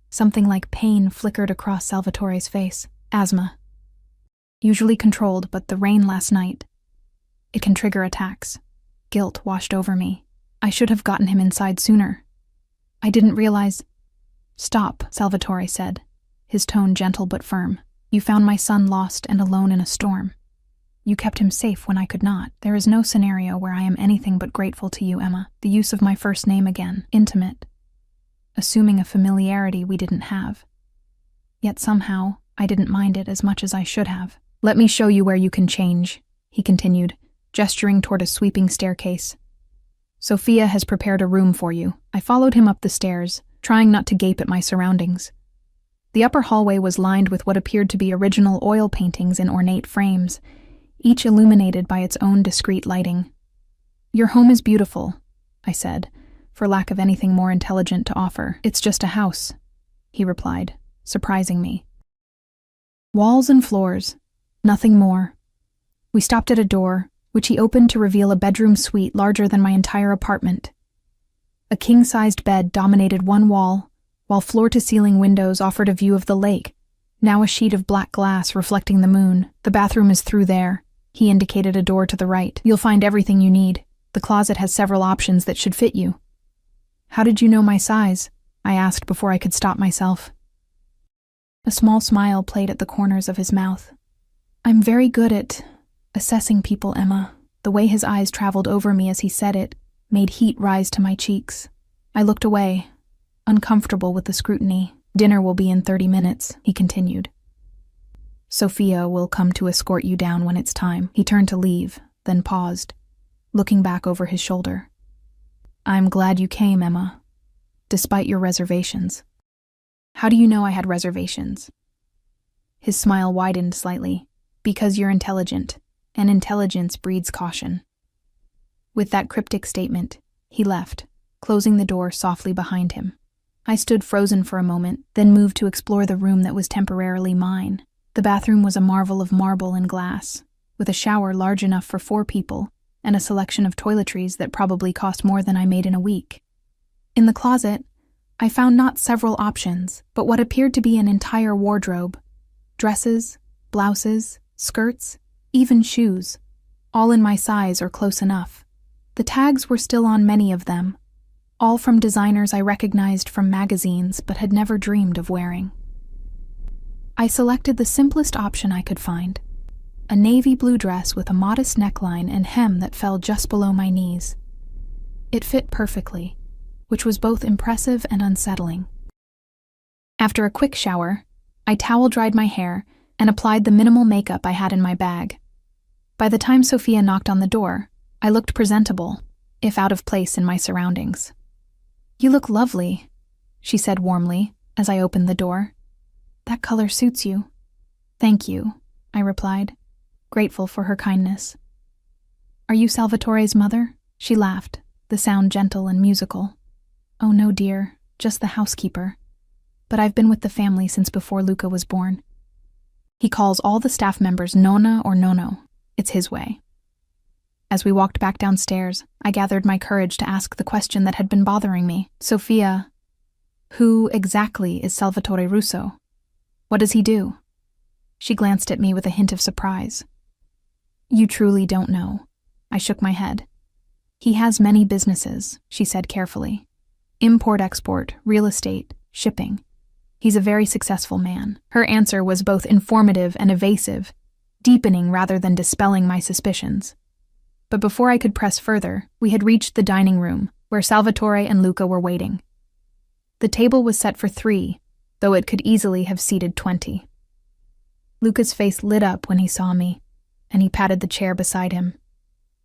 A: Something like pain flickered across Salvatore's face. "Asthma. Usually controlled, but the rain last night. It can trigger attacks." Guilt washed over me. I should have gotten him inside sooner. I didn't realize— "Stop," Salvatore said, his tone gentle but firm. "You found my son lost and alone in a storm. You kept him safe when I could not. There is no scenario where I am anything but grateful to you, Emma." The use of my first name again, intimate, assuming a familiarity we didn't have. Yet somehow, I didn't mind it as much as I should have. "Let me show you where you can change," he continued, gesturing toward a sweeping staircase. "Sofia has prepared a room for you." I followed him up the stairs, trying not to gape at my surroundings. The upper hallway was lined with what appeared to be original oil paintings in ornate frames, each illuminated by its own discreet lighting. "Your home is beautiful," I said, for lack of anything more intelligent to offer. "It's just a house," he replied, surprising me. "Walls and floors, nothing more." We stopped at a door, which he opened to reveal a bedroom suite larger than my entire apartment. A king-sized bed dominated one wall, while floor-to-ceiling windows offered a view of the lake, now a sheet of black glass reflecting the moon. "The bathroom is through there." He indicated a door to the right. "You'll find everything you need. The closet has several options that should fit you." "How did you know my size?" I asked before I could stop myself. A small smile played at the corners of his mouth. I'm very good at assessing people, Emma. The way his eyes traveled over me as he said it made heat rise to my cheeks. I looked away, uncomfortable with the scrutiny. Dinner will be in 30 minutes, he continued. Sophia will come to escort you down when it's time. He turned to leave, then paused, looking back over his shoulder. I'm glad you came, Emma, despite your reservations. How do you know I had reservations? His smile widened slightly. Because you're intelligent, and intelligence breeds caution. With that cryptic statement, he left, closing the door softly behind him. I stood frozen for a moment, then moved to explore the room that was temporarily mine. The bathroom was a marvel of marble and glass, with a shower large enough for 4 people and a selection of toiletries that probably cost more than I made in a week. In the closet, I found not several options, but what appeared to be an entire wardrobe. Dresses, blouses, skirts, even shoes, all in my size or close enough. The tags were still on many of them, all from designers I recognized from magazines but had never dreamed of wearing. I selected the simplest option I could find, a navy blue dress with a modest neckline and hem that fell just below my knees. It fit perfectly, which was both impressive and unsettling. After a quick shower, I towel-dried my hair and applied the minimal makeup I had in my bag. By the time Sophia knocked on the door, I looked presentable, if out of place in my surroundings. You look lovely, she said warmly as I opened the door. That color suits you. Thank you, I replied, grateful for her kindness. Are you Salvatore's mother? She laughed, the sound gentle and musical. Oh no, dear, just the housekeeper. But I've been with the family since before Luca was born. He calls all the staff members Nonna or Nono. It's his way. As we walked back downstairs, I gathered my courage to ask the question that had been bothering me. Sophia, who exactly is Salvatore Russo? What does he do? She glanced at me with a hint of surprise. You truly don't know. I shook my head. He has many businesses, she said carefully. Import-export, real estate, shipping. He's a very successful man. Her answer was both informative and evasive, deepening rather than dispelling my suspicions. But before I could press further, we had reached the dining room, where Salvatore and Luca were waiting. The table was set for 3, though it could easily have seated 20. Luca's face lit up when he saw me, and he patted the chair beside him.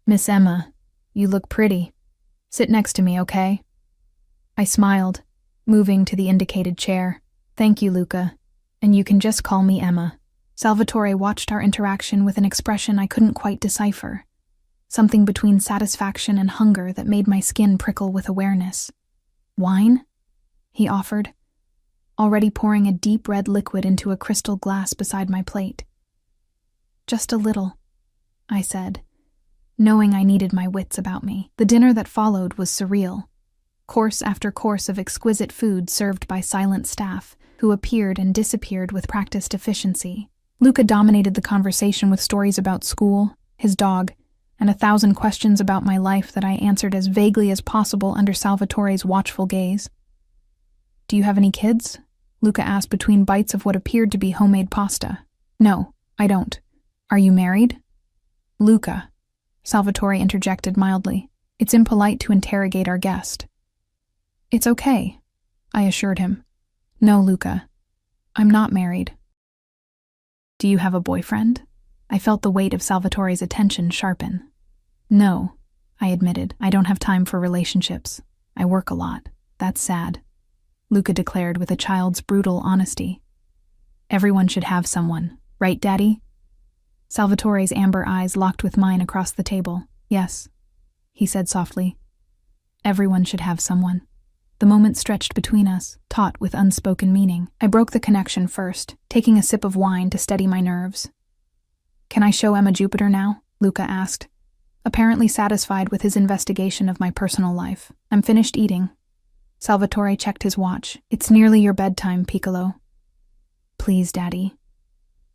A: Miss Emma, you look pretty. Sit next to me, okay? I smiled, moving to the indicated chair. Thank you, Luca, and you can just call me Emma. Salvatore watched our interaction with an expression I couldn't quite decipher, something between satisfaction and hunger that made my skin prickle with awareness. Wine? He offered, already pouring a deep red liquid into a crystal glass beside my plate. Just a little, I said, knowing I needed my wits about me. The dinner that followed was surreal. Course after course of exquisite food served by silent staff, who appeared and disappeared with practiced efficiency. Luca dominated the conversation with stories about school, his dog, and 1,000 questions about my life that I answered as vaguely as possible under Salvatore's watchful gaze. Do you have any kids? Luca asked between bites of what appeared to be homemade pasta. No, I don't. Are you married? Luca, Salvatore interjected mildly. It's impolite to interrogate our guest. It's okay, I assured him. No, Luca, I'm not married. Do you have a boyfriend? I felt the weight of Salvatore's attention sharpen. No, I admitted. I don't have time for relationships. I work a lot. That's sad, Luca declared with a child's brutal honesty. Everyone should have someone, right, Daddy? Salvatore's amber eyes locked with mine across the table. Yes, he said softly. Everyone should have someone. The moment stretched between us, taut with unspoken meaning. I broke the connection first, taking a sip of wine to steady my nerves. Can I show Emma Jupiter now? Luca asked, apparently satisfied with his investigation of my personal life. I'm finished eating. Salvatore checked his watch. It's nearly your bedtime, Piccolo. Please, Daddy.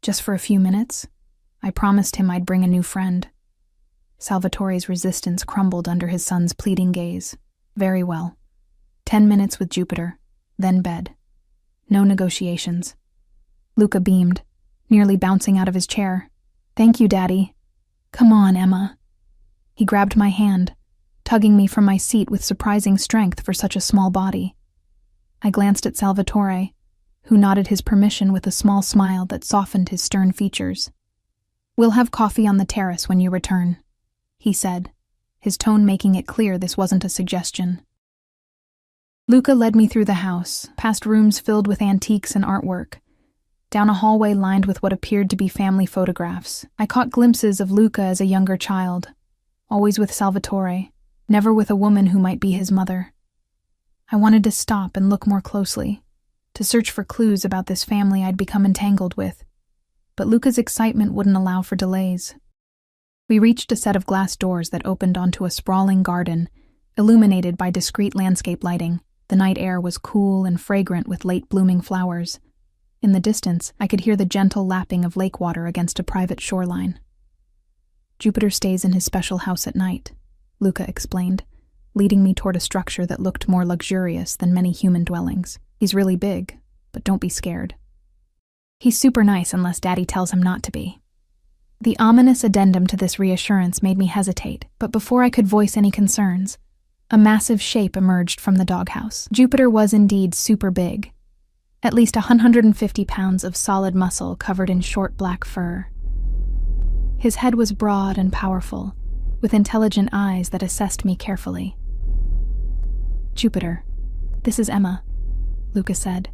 A: Just for a few minutes? I promised him I'd bring a new friend. Salvatore's resistance crumbled under his son's pleading gaze. Very well. 10 minutes with Jupiter, then bed. No negotiations. Luca beamed, nearly bouncing out of his chair. Thank you, Daddy. Come on, Emma. He grabbed my hand, tugging me from my seat with surprising strength for such a small body. I glanced at Salvatore, who nodded his permission with a small smile that softened his stern features. We'll have coffee on the terrace when you return, he said, his tone making it clear this wasn't a suggestion. Luca led me through the house, past rooms filled with antiques and artwork, down a hallway lined with what appeared to be family photographs. I caught glimpses of Luca as a younger child, always with Salvatore, never with a woman who might be his mother. I wanted to stop and look more closely, to search for clues about this family I'd become entangled with, but Luca's excitement wouldn't allow for delays. We reached a set of glass doors that opened onto a sprawling garden, illuminated by discreet landscape lighting. The night air was cool and fragrant with late-blooming flowers. In the distance, I could hear the gentle lapping of lake water against a private shoreline. Jupiter stays in his special house at night, Luca explained, leading me toward a structure that looked more luxurious than many human dwellings. He's really big, but don't be scared. He's super nice unless Daddy tells him not to be. The ominous addendum to this reassurance made me hesitate, but before I could voice any concerns, a massive shape emerged from the doghouse. Jupiter was indeed super big, at least 150 pounds of solid muscle covered in short black fur. His head was broad and powerful, with intelligent eyes that assessed me carefully. Jupiter, this is Emma, Luca said,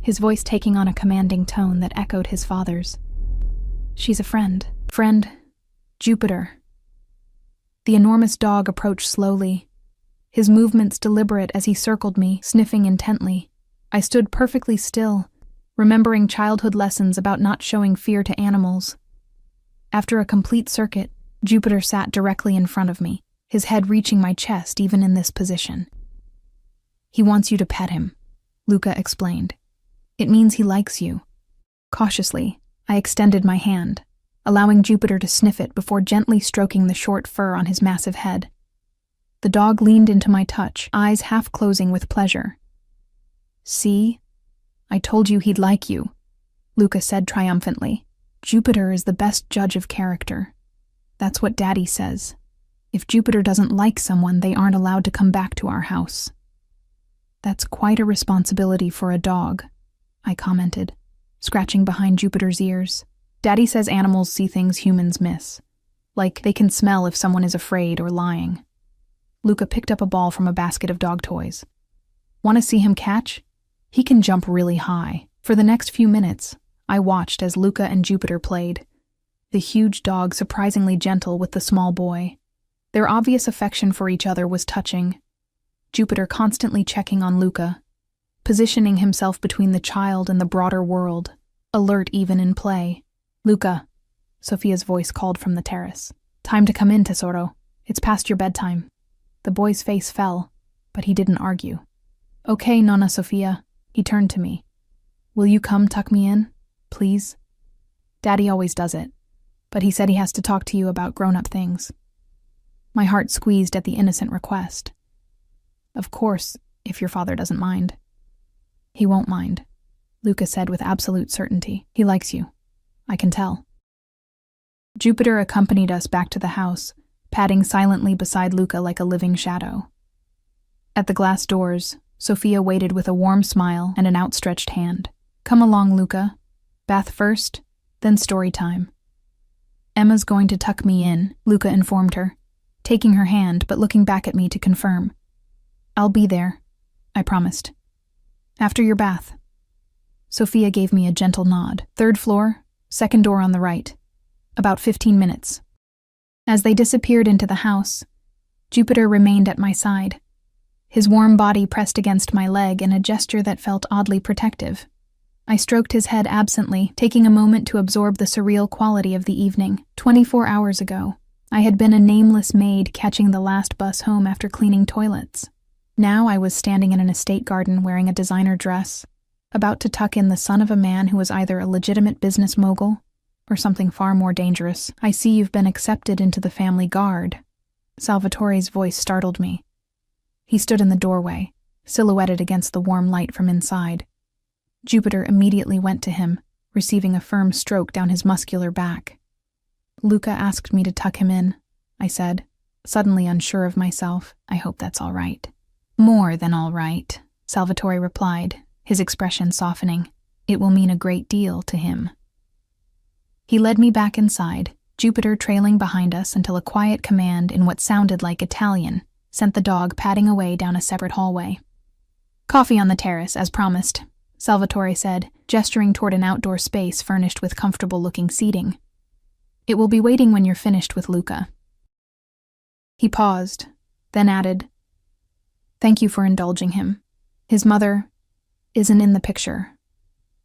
A: his voice taking on a commanding tone that echoed his father's. She's a friend. Friend, Jupiter. The enormous dog approached slowly, his movements deliberate as he circled me, sniffing intently. I stood perfectly still, remembering childhood lessons about not showing fear to animals. After a complete circuit, Jupiter sat directly in front of me, his head reaching my chest even in this position. He wants you to pet him, Luca explained. It means he likes you. Cautiously, I extended my hand, allowing Jupiter to sniff it before gently stroking the short fur on his massive head. The dog leaned into my touch, eyes half closing with pleasure. See? I told you he'd like you, Luca said triumphantly. Jupiter is the best judge of character. That's what Daddy says. If Jupiter doesn't like someone, they aren't allowed to come back to our house. That's quite a responsibility for a dog, I commented, scratching behind Jupiter's ears. Daddy says animals see things humans miss, like they can smell if someone is afraid or lying. Luca picked up a ball from a basket of dog toys. Want to see him catch? He can jump really high. For the next few minutes, I watched as Luca and Jupiter played, the huge dog surprisingly gentle with the small boy. Their obvious affection for each other was touching, Jupiter constantly checking on Luca, positioning himself between the child and the broader world, alert even in play. Luca, Sophia's voice called from the terrace. Time to come in, Tesoro. It's past your bedtime. The boy's face fell, but he didn't argue. Okay, Nonna Sophia. He turned to me. Will you come tuck me in, please? Daddy always does it, but he said he has to talk to you about grown-up things. My heart squeezed at the innocent request. Of course, if your father doesn't mind. He won't mind, Luca said with absolute certainty. He likes you. I can tell. Jupiter accompanied us back to the house, padding silently beside Luca like a living shadow. At the glass doors, Sophia waited with a warm smile and an outstretched hand. Come along, Luca. Bath first, then story time. Emma's going to tuck me in, Luca informed her, taking her hand but looking back at me to confirm. I'll be there, I promised. After your bath. Sophia gave me a gentle nod. 3rd floor, 2nd door on the right. About 15 minutes. As they disappeared into the house, Jupiter remained at my side, his warm body pressed against my leg in a gesture that felt oddly protective. I stroked his head absently, taking a moment to absorb the surreal quality of the evening. 24 hours ago, I had been a nameless maid catching the last bus home after cleaning toilets. Now I was standing in an estate garden wearing a designer dress, about to tuck in the son of a man who was either a legitimate business mogul or something far more dangerous. I see you've been accepted into the family guard. Salvatore's voice startled me. He stood in the doorway, silhouetted against the warm light from inside. Jupiter immediately went to him, receiving a firm stroke down his muscular back. "Luca asked me to tuck him in," I said, suddenly unsure of myself. "I hope that's all right." "More than all right," Salvatore replied, his expression softening. "It will mean a great deal to him." He led me back inside, Jupiter trailing behind us until a quiet command in what sounded like Italian sent the dog padding away down a separate hallway. "Coffee on the terrace, as promised," Salvatore said, gesturing toward an outdoor space furnished with comfortable-looking seating. "It will be waiting when you're finished with Luca." He paused, then added, "Thank you for indulging him. His mother isn't in the picture.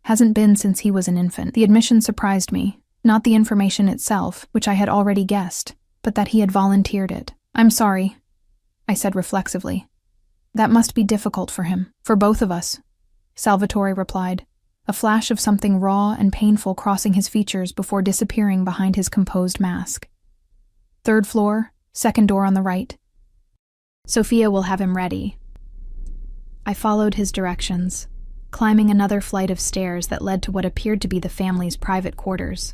A: Hasn't been since he was an infant." The admission surprised me, not the information itself, which I had already guessed, but that he had volunteered it. "I'm sorry," I said reflexively. "That must be difficult for him, for both of us," Salvatore replied, a flash of something raw and painful crossing his features before disappearing behind his composed mask. "Third floor, second door on the right. Sophia will have him ready." I followed his directions, climbing another flight of stairs that led to what appeared to be the family's private quarters.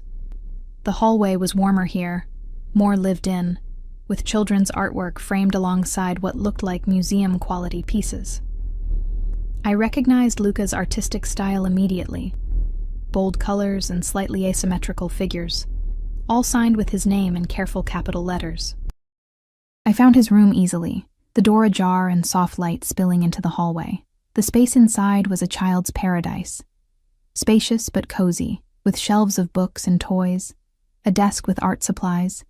A: The hallway was warmer here, more lived in, with children's artwork framed alongside what looked like museum-quality pieces. I recognized Luca's artistic style immediately. Bold colors and slightly asymmetrical figures, all signed with his name in careful capital letters. I found his room easily, the door ajar and soft light spilling into the hallway. The space inside was a child's paradise. Spacious but cozy, with shelves of books and toys, a desk with art supplies,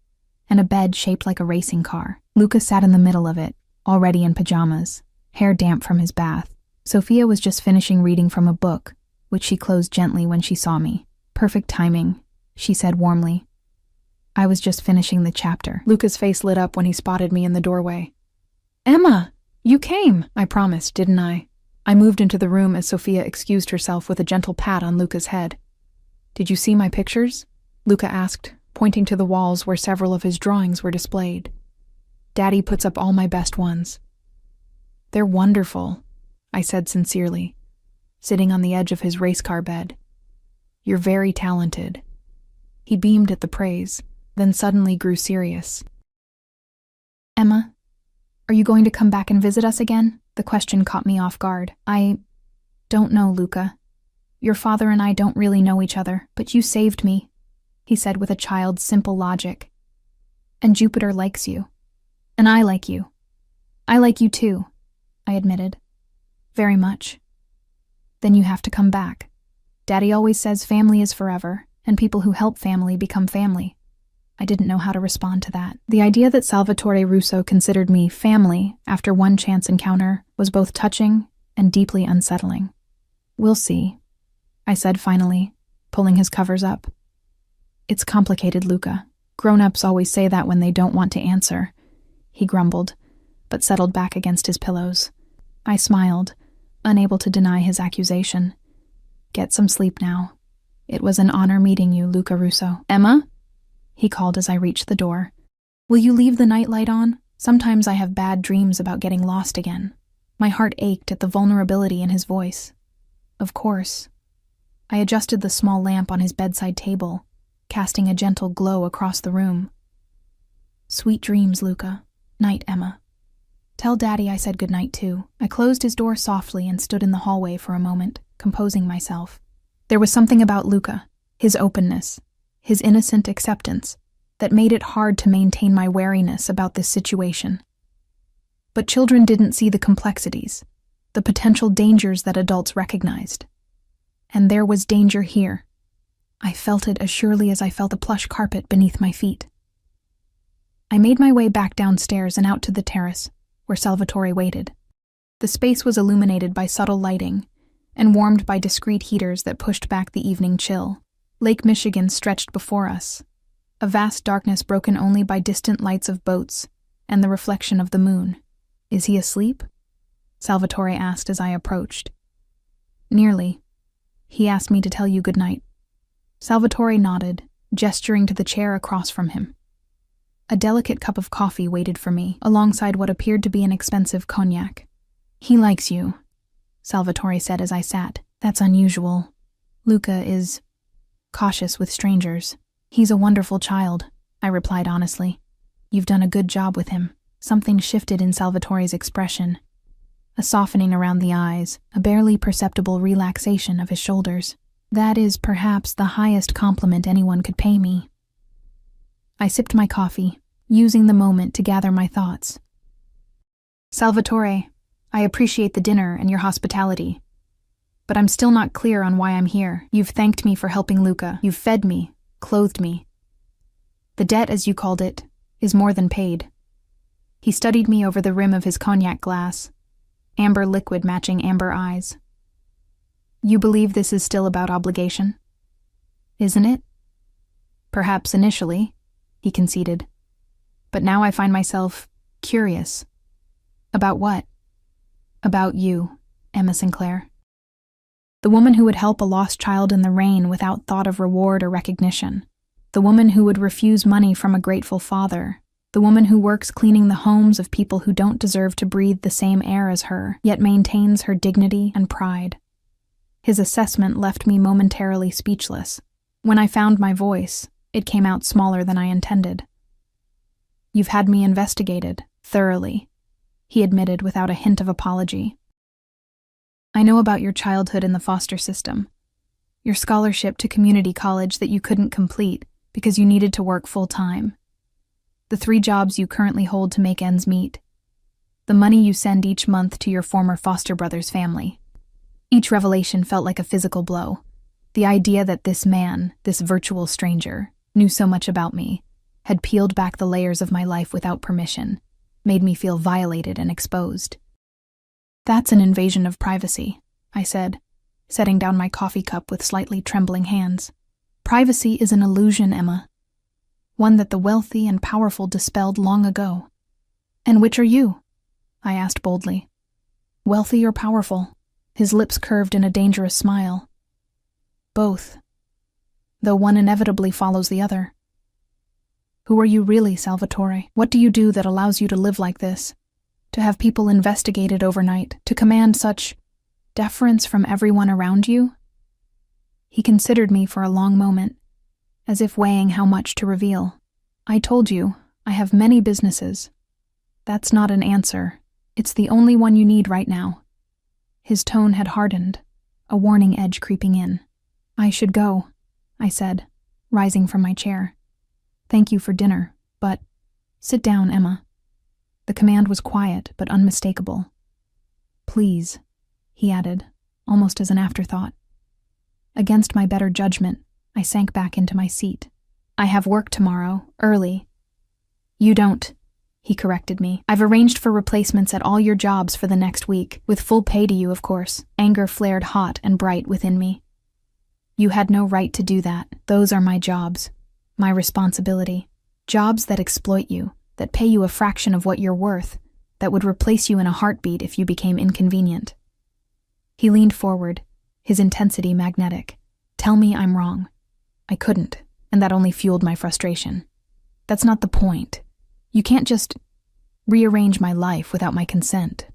A: and a bed shaped like a racing car. Luca sat in the middle of it, already in pajamas, hair damp from his bath. Sophia was just finishing reading from a book, which she closed gently when she saw me. "Perfect timing," she said warmly. "I was just finishing the chapter." Luca's face lit up when he spotted me in the doorway. "Emma, you came!" I promised, didn't I? I moved into the room as Sophia excused herself with a gentle pat on Luca's head. "Did you see my pictures?" Luca asked, pointing to the walls where several of his drawings were displayed. "Daddy puts up all my best ones." "They're wonderful," I said sincerely, sitting on the edge of his race car bed. "You're very talented." He beamed at the praise, then suddenly grew serious. "Emma, are you going to come back and visit us again?" The question caught me off guard. "I don't know, Luca. Your father and I don't really know each other, but you saved me," he said with a child's simple logic. "And Jupiter likes you. And I like you. I like you too," I admitted. "Very much." "Then you have to come back. Daddy always says family is forever, and people who help family become family." I didn't know how to respond to that. The idea that Salvatore Russo considered me family after one chance encounter was both touching and deeply unsettling. "We'll see," I said finally, pulling his covers up. "It's complicated, Luca. Grown-ups always say that when they don't want to answer," he grumbled, but settled back against his pillows. I smiled, unable to deny his accusation. "Get some sleep now. It was an honor meeting you, Luca Russo." "Emma?" he called as I reached the door. "Will you leave the nightlight on? Sometimes I have bad dreams about getting lost again." My heart ached at the vulnerability in his voice. "Of course." I adjusted the small lamp on his bedside table, casting a gentle glow across the room. "Sweet dreams, Luca. Night, Emma." "Tell Daddy I said goodnight too." I closed his door softly and stood in the hallway for a moment, composing myself. There was something about Luca, his openness, his innocent acceptance, that made it hard to maintain my wariness about this situation. But children didn't see the complexities, the potential dangers that adults recognized. And there was danger here. I felt it as surely as I felt a plush carpet beneath my feet. I made my way back downstairs and out to the terrace, where Salvatore waited. The space was illuminated by subtle lighting and warmed by discreet heaters that pushed back the evening chill. Lake Michigan stretched before us, a vast darkness broken only by distant lights of boats and the reflection of the moon. "Is he asleep?" Salvatore asked as I approached. "Nearly. He asked me to tell you goodnight." Salvatore nodded, gesturing to the chair across from him. A delicate cup of coffee waited for me, alongside what appeared to be an expensive cognac. "He likes you," Salvatore said as I sat. "That's unusual. Luca is cautious with strangers. He's a wonderful child, I replied honestly. You've done a good job with him. Something shifted in Salvatore's expression. A softening around the eyes, a barely perceptible relaxation of his shoulders. That is perhaps the highest compliment anyone could pay me. I sipped my coffee, using the moment to gather my thoughts. Salvatore, I appreciate the dinner and your hospitality. But I'm still not clear on why I'm here. You've thanked me for helping Luca. You've fed me, clothed me. The debt, as you called it, is more than paid. He studied me over the rim of his cognac glass, amber liquid matching amber eyes. You believe this is still about obligation? Isn't it? Perhaps initially, he conceded. But now I find myself curious. About what? About you, Emma Sinclair. The woman who would help a lost child in the rain without thought of reward or recognition. The woman who would refuse money from a grateful father. The woman who works cleaning the homes of people who don't deserve to breathe the same air as her, yet maintains her dignity and pride. His assessment left me momentarily speechless. When I found my voice, it came out smaller than I intended. You've had me investigated, thoroughly, he admitted without a hint of apology. I know about your childhood in the foster system, your scholarship to community college that you couldn't complete because you needed to work full-time, the 3 jobs you currently hold to make ends meet, the money you send each month to your former foster brother's family. Each revelation felt like a physical blow. The idea that this man, this virtual stranger, knew so much about me, had peeled back the layers of my life without permission, made me feel violated and exposed. That's an invasion of privacy, I said, setting down my coffee cup with slightly trembling hands. Privacy is an illusion, Emma. One that the wealthy and powerful dispelled long ago. And which are you? I asked boldly. Wealthy or powerful? His lips curved in a dangerous smile. Both. Though one inevitably follows the other. Who are you really, Salvatore? What do you do that allows you to live like this? To have people investigated overnight, to command such deference from everyone around you? He considered me for a long moment, as if weighing how much to reveal. I told you, I have many businesses. That's not an answer. It's the only one you need right now. His tone had hardened, a warning edge creeping in. I should go, I said, rising from my chair. Thank you for dinner, but sit down, Emma. The command was quiet but unmistakable. Please, he added, almost as an afterthought. Against my better judgment, I sank back into my seat. I have work tomorrow, early. You don't, he corrected me. I've arranged for replacements at all your jobs for the next week, with full pay to you, of course. Anger flared hot and bright within me. You had no right to do that. Those are my jobs, my responsibility. Jobs that exploit you, that pay you a fraction of what you're worth, that would replace you in a heartbeat if you became inconvenient. He leaned forward, his intensity magnetic. Tell me I'm wrong. I couldn't, and that only fueled my frustration. That's not the point. You can't just rearrange my life without my consent.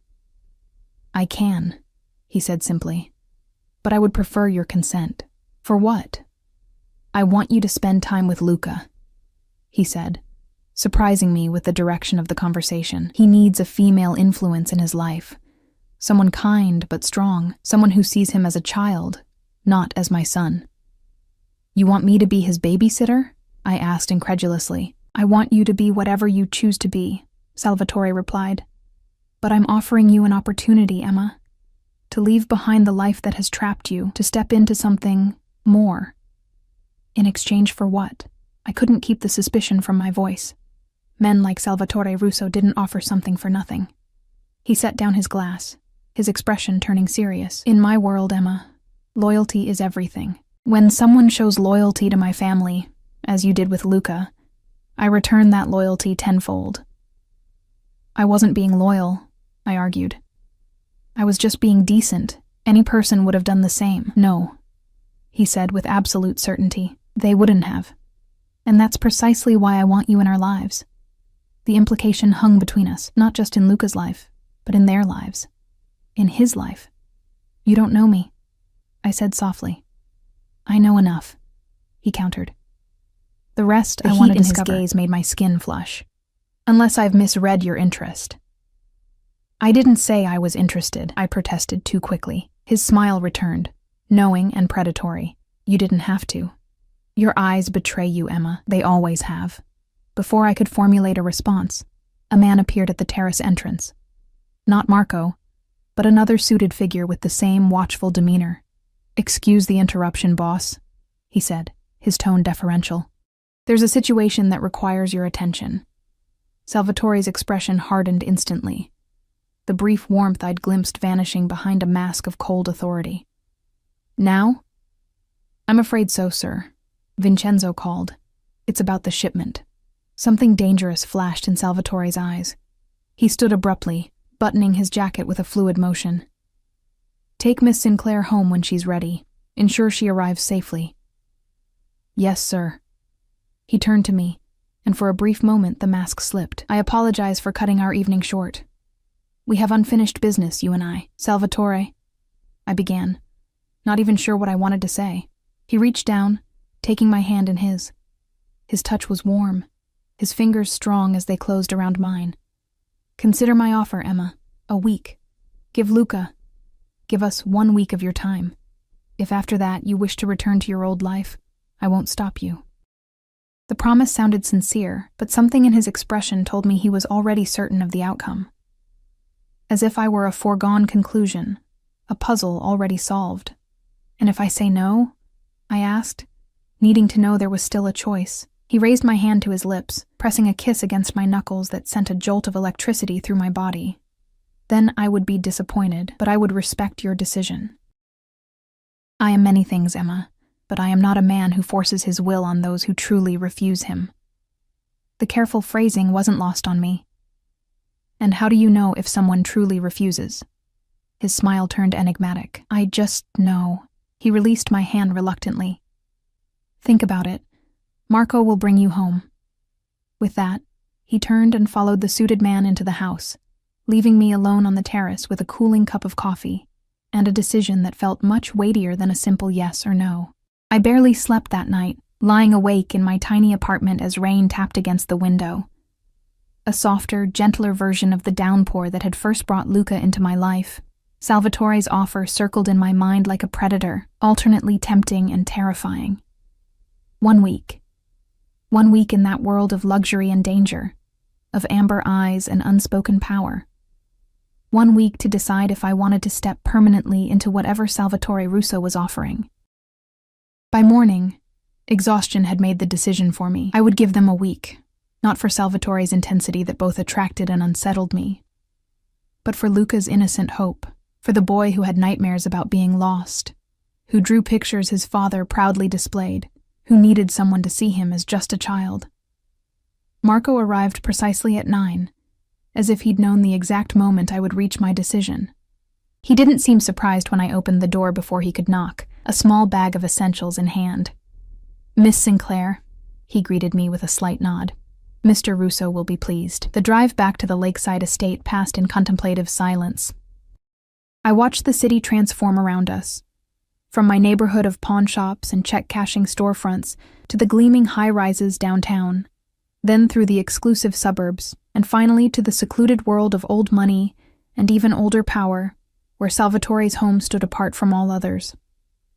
A: I can, he said simply, but I would prefer your consent. For what? I want you to spend time with Luca, he said, surprising me with the direction of the conversation. He needs a female influence in his life. Someone kind but strong, someone who sees him as a child, not as my son. You want me to be his babysitter? I asked incredulously. I want you to be whatever you choose to be, Salvatore replied. But I'm offering you an opportunity, Emma, to leave behind the life that has trapped you, to step into something more. In exchange for what? I couldn't keep the suspicion from my voice. Men like Salvatore Russo didn't offer something for nothing. He set down his glass, his expression turning serious. In my world, Emma, loyalty is everything. When someone shows loyalty to my family, as you did with Luca, I return that loyalty tenfold. I wasn't being loyal, I argued. I was just being decent. Any person would have done the same. No, he said with absolute certainty. They wouldn't have. And that's precisely why I want you in our lives. The implication hung between us, not just in Luca's life, but in their lives. In his life. You don't know me, I said softly. I know enough. he countered. The rest I want to discover. The heat in his gaze made my skin flush. Unless I've misread your interest. I didn't say I was interested, I protested too quickly. His smile returned, knowing and predatory. You didn't have to. Your eyes betray you, Emma. They always have. Before I could formulate a response, a man appeared at the terrace entrance. Not Marco, but another suited figure with the same watchful demeanor. Excuse the interruption, boss, he said, his tone deferential. There's a situation that requires your attention. Salvatore's expression hardened instantly, the brief warmth I'd glimpsed vanishing behind a mask of cold authority. Now? I'm afraid so, sir. Vincenzo called. It's about the shipment. Something dangerous flashed in Salvatore's eyes. He stood abruptly, buttoning his jacket with a fluid motion. Take Miss Sinclair home when she's ready. Ensure she arrives safely. Yes, sir. He turned to me, and for a brief moment the mask slipped. I apologize for cutting our evening short. We have unfinished business, you and I. Salvatore, I began, not even sure what I wanted to say. He reached down, taking my hand in his. His touch was warm, his fingers strong as they closed around mine. Consider my offer, Emma. A week. Give us 1 week of your time. If after that you wish to return to your old life, I won't stop you. The promise sounded sincere, but something in his expression told me he was already certain of the outcome. As if I were a foregone conclusion, a puzzle already solved. And if I say no? I asked, needing to know there was still a choice. He raised my hand to his lips, pressing a kiss against my knuckles that sent a jolt of electricity through my body. Then I would be disappointed, but I would respect your decision. I am many things, Emma, but I am not a man who forces his will on those who truly refuse him. The careful phrasing wasn't lost on me. And how do you know if someone truly refuses? His smile turned enigmatic. I just know. He released my hand reluctantly. Think about it. Marco will bring you home. With that, he turned and followed the suited man into the house, leaving me alone on the terrace with a cooling cup of coffee and a decision that felt much weightier than a simple yes or no. I barely slept that night, lying awake in my tiny apartment as rain tapped against the window. A softer, gentler version of the downpour that had first brought Luca into my life. Salvatore's offer circled in my mind like a predator, alternately tempting and terrifying. 1 week. 1 week in that world of luxury and danger, of amber eyes and unspoken power. 1 week to decide if I wanted to step permanently into whatever Salvatore Russo was offering. By morning, exhaustion had made the decision for me. I would give them a week, not for Salvatore's intensity that both attracted and unsettled me, but for Luca's innocent hope, for the boy who had nightmares about being lost, who drew pictures his father proudly displayed, who needed someone to see him as just a child. Marco arrived precisely at 9, as if he'd known the exact moment I would reach my decision. He didn't seem surprised when I opened the door before he could knock, a small bag of essentials in hand. Miss Sinclair, he greeted me with a slight nod. Mr. Russo will be pleased. The drive back to the lakeside estate passed in contemplative silence. I watched the city transform around us, from my neighborhood of pawnshops and check-cashing storefronts to the gleaming high-rises downtown, then through the exclusive suburbs, and finally to the secluded world of old money and even older power, where Salvatore's home stood apart from all others.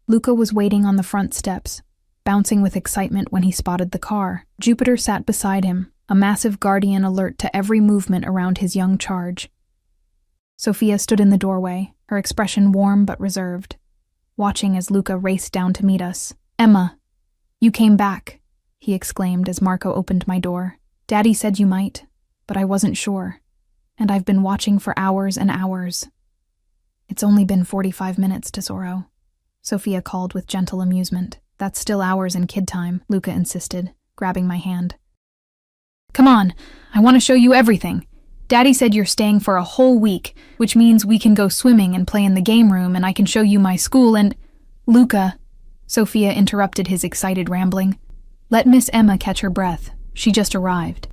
A: Luca was waiting on the front steps, bouncing with excitement when he spotted the car. Jupiter sat beside him, a massive guardian alert to every movement around his young charge. Sophia stood in the doorway, her expression warm but reserved, watching as Luca raced down to meet us. Emma, you came back, he exclaimed as Marco opened my door. Daddy said you might, but I wasn't sure, and I've been watching for hours and hours. It's only been 45 minutes, Tesoro, Sophia called with gentle amusement. That's still hours in kid time, Luca insisted, grabbing my hand. Come on, I want to show you everything. Daddy said you're staying for a whole week, which means we can go swimming and play in the game room and I can show you my school and… Luca, Sophia interrupted his excited rambling. Let Miss Emma catch her breath. She just arrived.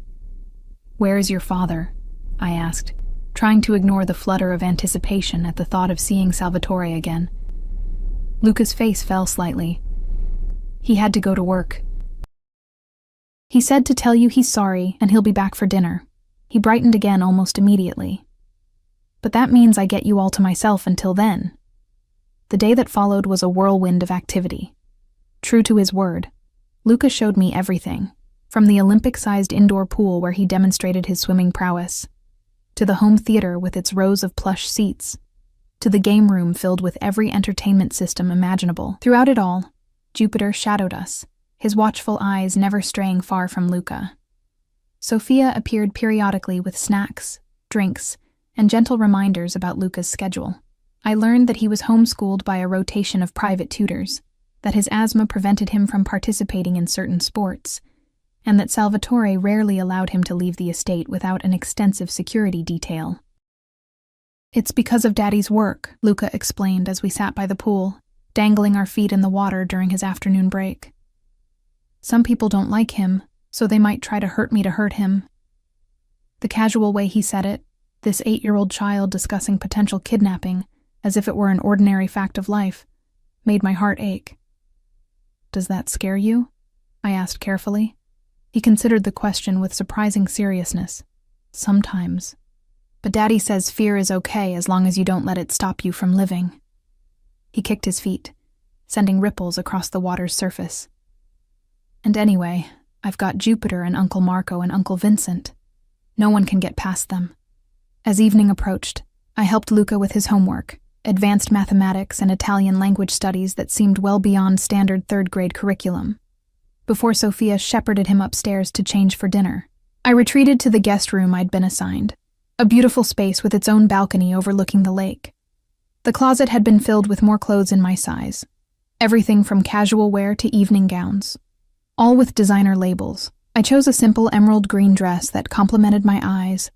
A: Where is your father? I asked, trying to ignore the flutter of anticipation at the thought of seeing Salvatore again. Luca's face fell slightly. He had to go to work. He said to tell you he's sorry and he'll be back for dinner. He brightened again almost immediately. But that means I get you all to myself until then. The day that followed was a whirlwind of activity. True to his word, Luca showed me everything, from the Olympic-sized indoor pool where he demonstrated his swimming prowess, to the home theater with its rows of plush seats, to the game room filled with every entertainment system imaginable. Throughout it all, Jupiter shadowed us, his watchful eyes never straying far from Luca. Sophia appeared periodically with snacks, drinks, and gentle reminders about Luca's schedule. I learned that he was homeschooled by a rotation of private tutors, that his asthma prevented him from participating in certain sports, and that Salvatore rarely allowed him to leave the estate without an extensive security detail. "It's because of Daddy's work," Luca explained as we sat by the pool, dangling our feet in the water during his afternoon break. "Some people don't like him, so they might try to hurt me to hurt him." The casual way he said it, this 8-year-old child discussing potential kidnapping as if it were an ordinary fact of life, made my heart ache. "Does that scare you?" I asked carefully. He considered the question with surprising seriousness. "Sometimes. But Daddy says fear is okay as long as you don't let it stop you from living." He kicked his feet, sending ripples across the water's surface. "And anyway, I've got Jupiter and Uncle Marco and Uncle Vincent. No one can get past them." As evening approached, I helped Luca with his homework, advanced mathematics and Italian language studies that seemed well beyond standard third-grade curriculum. Before Sophia shepherded him upstairs to change for dinner, I retreated to the guest room I'd been assigned, a beautiful space with its own balcony overlooking the lake. The closet had been filled with more clothes in my size, everything from casual wear to evening gowns, all with designer labels. I chose a simple emerald green dress that complemented my eyes,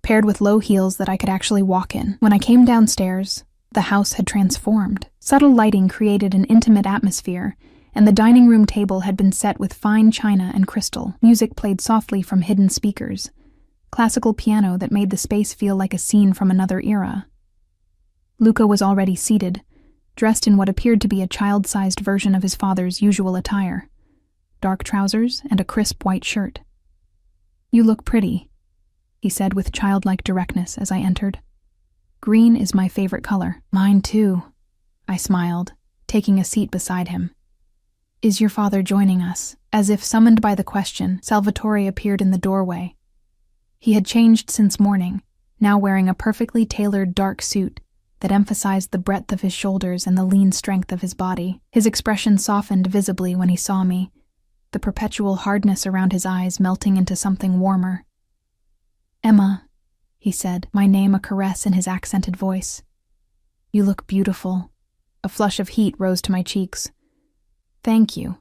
A: paired with low heels that I could actually walk in. When I came downstairs, the house had transformed. Subtle lighting created an intimate atmosphere, and the dining room table had been set with fine china and crystal. Music played softly from hidden speakers, classical piano that made the space feel like a scene from another era. Luca was already seated, dressed in what appeared to be a child-sized version of his father's usual attire, dark trousers and a crisp white shirt. "You look pretty," he said with childlike directness as I entered. "Green is my favorite color." "Mine too," I smiled, taking a seat beside him. "Is your father joining us?" As if summoned by the question, Salvatore appeared in the doorway. He had changed since morning, now wearing a perfectly tailored dark suit that emphasized the breadth of his shoulders and the lean strength of his body. His expression softened visibly when he saw me, the perpetual hardness around his eyes melting into something warmer. "Emma," he said, my name a caress in his accented voice. "You look beautiful." A flush of heat rose to my cheeks. "Thank you.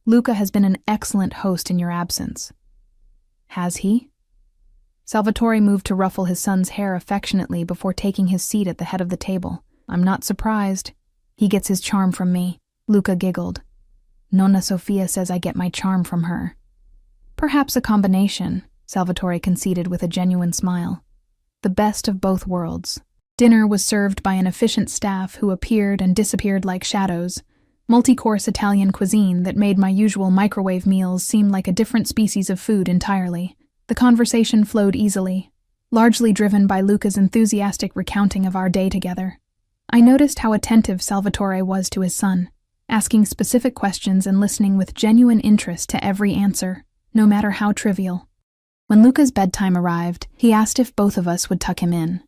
A: Luca has been an excellent host in your absence." "Has he?" Salvatore moved to ruffle his son's hair affectionately before taking his seat at the head of the table. "I'm not surprised. He gets his charm from me." Luca giggled. "Nonna Sofia says I get my charm from her." "Perhaps a combination," Salvatore conceded with a genuine smile. "The best of both worlds." Dinner was served by an efficient staff who appeared and disappeared like shadows, multi-course Italian cuisine that made my usual microwave meals seem like a different species of food entirely. The conversation flowed easily, largely driven by Luca's enthusiastic recounting of our day together. I noticed how attentive Salvatore was to his son, asking specific questions and listening with genuine interest to every answer, no matter how trivial. When Luca's bedtime arrived, he asked if both of us would tuck him in.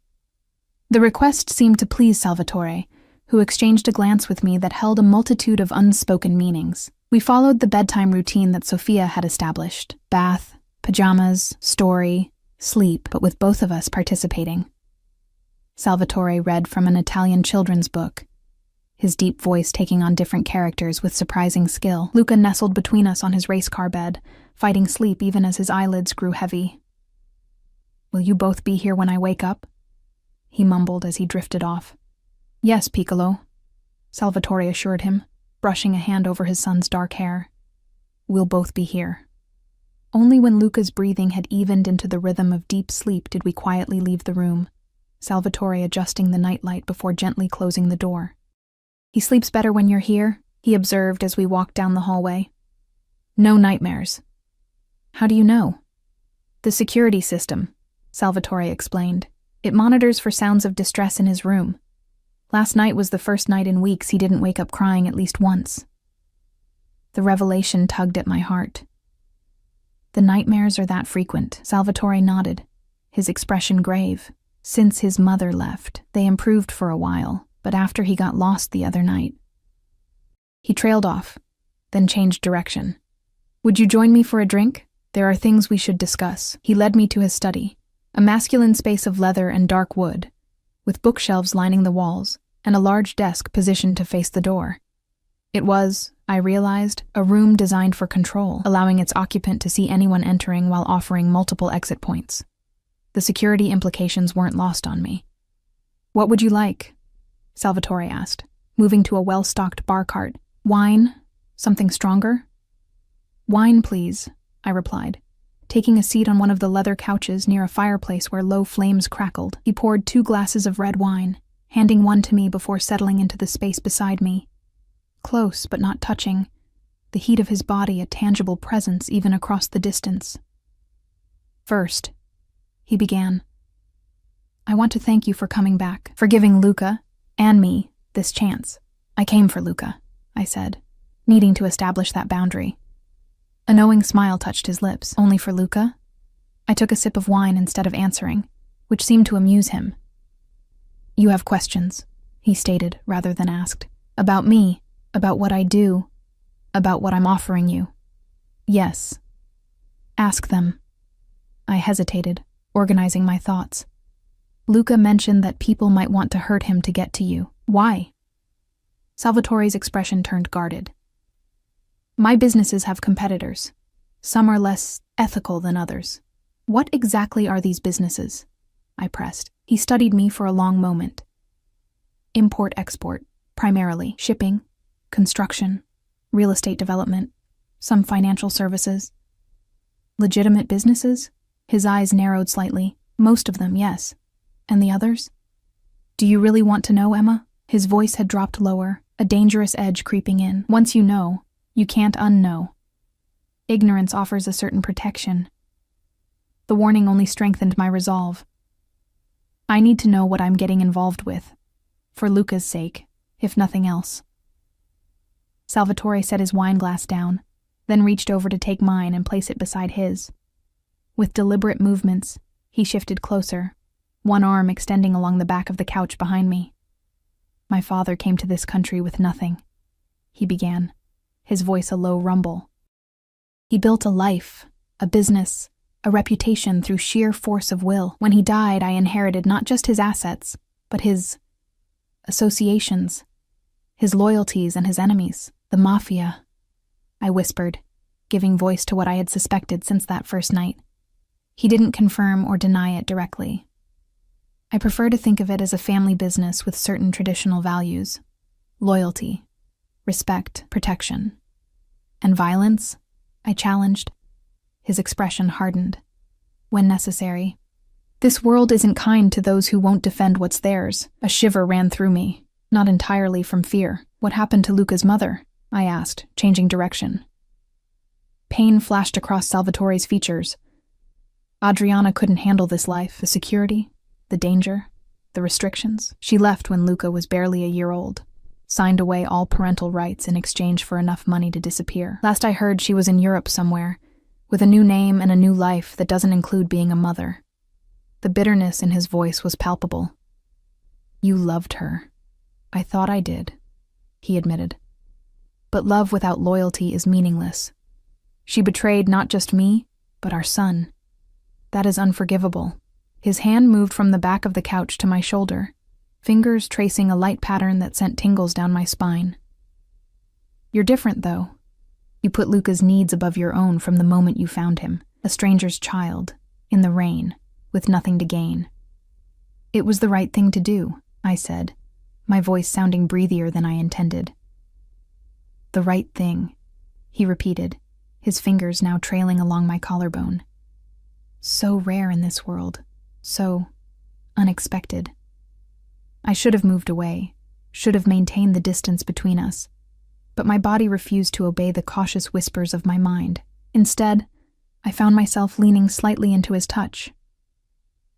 A: The request seemed to please Salvatore, who exchanged a glance with me that held a multitude of unspoken meanings. We followed the bedtime routine that Sophia had established: bath, pajamas, story, sleep, but with both of us participating. Salvatore read from an Italian children's book, his deep voice taking on different characters with surprising skill. Luca nestled between us on his race car bed, fighting sleep even as his eyelids grew heavy. "Will you both be here when I wake up?" he mumbled as he drifted off. "Yes, Piccolo," Salvatore assured him, brushing a hand over his son's dark hair. "We'll both be here." Only when Luca's breathing had evened into the rhythm of deep sleep did we quietly leave the room, Salvatore adjusting the nightlight before gently closing the door. "He sleeps better when you're here?" he observed as we walked down the hallway. No nightmares. How do you know? The security system, Salvatore explained. It monitors for sounds of distress in his room. Last night was the first night in weeks he didn't wake up crying at least once. The revelation tugged at my heart. The nightmares are that frequent, Salvatore nodded, his expression grave. Since his mother left, they improved for a while, but after he got lost the other night. He trailed off, then changed direction. Would you join me for a drink? There are things we should discuss. He led me to his study, a masculine space of leather and dark wood, with bookshelves lining the walls and a large desk positioned to face the door. It was, I realized, a room designed for control, allowing its occupant to see anyone entering while offering multiple exit points. The security implications weren't lost on me. What would you like? Salvatore asked, moving to a well-stocked bar cart. Wine? Something stronger? Wine, please, I replied, taking a seat on one of the leather couches near a fireplace where low flames crackled. He poured 2 glasses of red wine, handing one to me before settling into the space beside me. Close but not touching, the heat of his body a tangible presence even across the distance. First, he began, I want to thank you for coming back, for giving Luca, and me, this chance. I came for Luca, I said, needing to establish that boundary. A knowing smile touched his lips. Only for Luca? I took a sip of wine instead of answering, which seemed to amuse him. You have questions, he stated rather than asked. About me, about what I do, about what I'm offering you. Yes. Ask them. I hesitated, organizing my thoughts. Luca mentioned that people might want to hurt him to get to you. Why? Salvatore's expression turned guarded. My businesses have competitors. Some are less ethical than others. What exactly are these businesses? I pressed. He studied me for a long moment. Import-export, primarily. Shipping, construction, real estate development, some financial services. Legitimate businesses? His eyes narrowed slightly. Most of them, yes. And the others? Do you really want to know, Emma? His voice had dropped lower, a dangerous edge creeping in. Once you know, you can't unknow. Ignorance offers a certain protection. The warning only strengthened my resolve. I need to know what I'm getting involved with, for Luca's sake, if nothing else. Salvatore set his wine glass down, then reached over to take mine and place it beside his. With deliberate movements, he shifted closer, one arm extending along the back of the couch behind me. My father came to this country with nothing, he began, his voice a low rumble. He built a life, a business, a reputation through sheer force of will. When he died, I inherited not just his assets, but his associations, his loyalties and his enemies, the Mafia, I whispered, giving voice to what I had suspected since that first night. He didn't confirm or deny it directly. I prefer to think of it as a family business with certain traditional values: loyalty, respect, protection. And violence? I challenged. His expression hardened. When necessary. This world isn't kind to those who won't defend what's theirs. A shiver ran through me, not entirely from fear. What happened to Luca's mother? I asked, changing direction. Pain flashed across Salvatore's features. Adriana couldn't handle this life, the security, the danger, the restrictions. She left when Luca was barely a year old, signed away all parental rights in exchange for enough money to disappear. Last I heard, she was in Europe somewhere, with a new name and a new life that doesn't include being a mother. The bitterness in his voice was palpable. You loved her. I thought I did, he admitted. But love without loyalty is meaningless. She betrayed not just me, but our son. That is unforgivable. His hand moved from the back of the couch to my shoulder, fingers tracing a light pattern that sent tingles down my spine. You're different, though. You put Luca's needs above your own from the moment you found him, a stranger's child, in the rain, with nothing to gain. It was the right thing to do, I said, my voice sounding breathier than I intended. The right thing, he repeated, his fingers now trailing along my collarbone. So rare in this world, so unexpected. I should have moved away, should have maintained the distance between us. But my body refused to obey the cautious whispers of my mind. Instead, I found myself leaning slightly into his touch.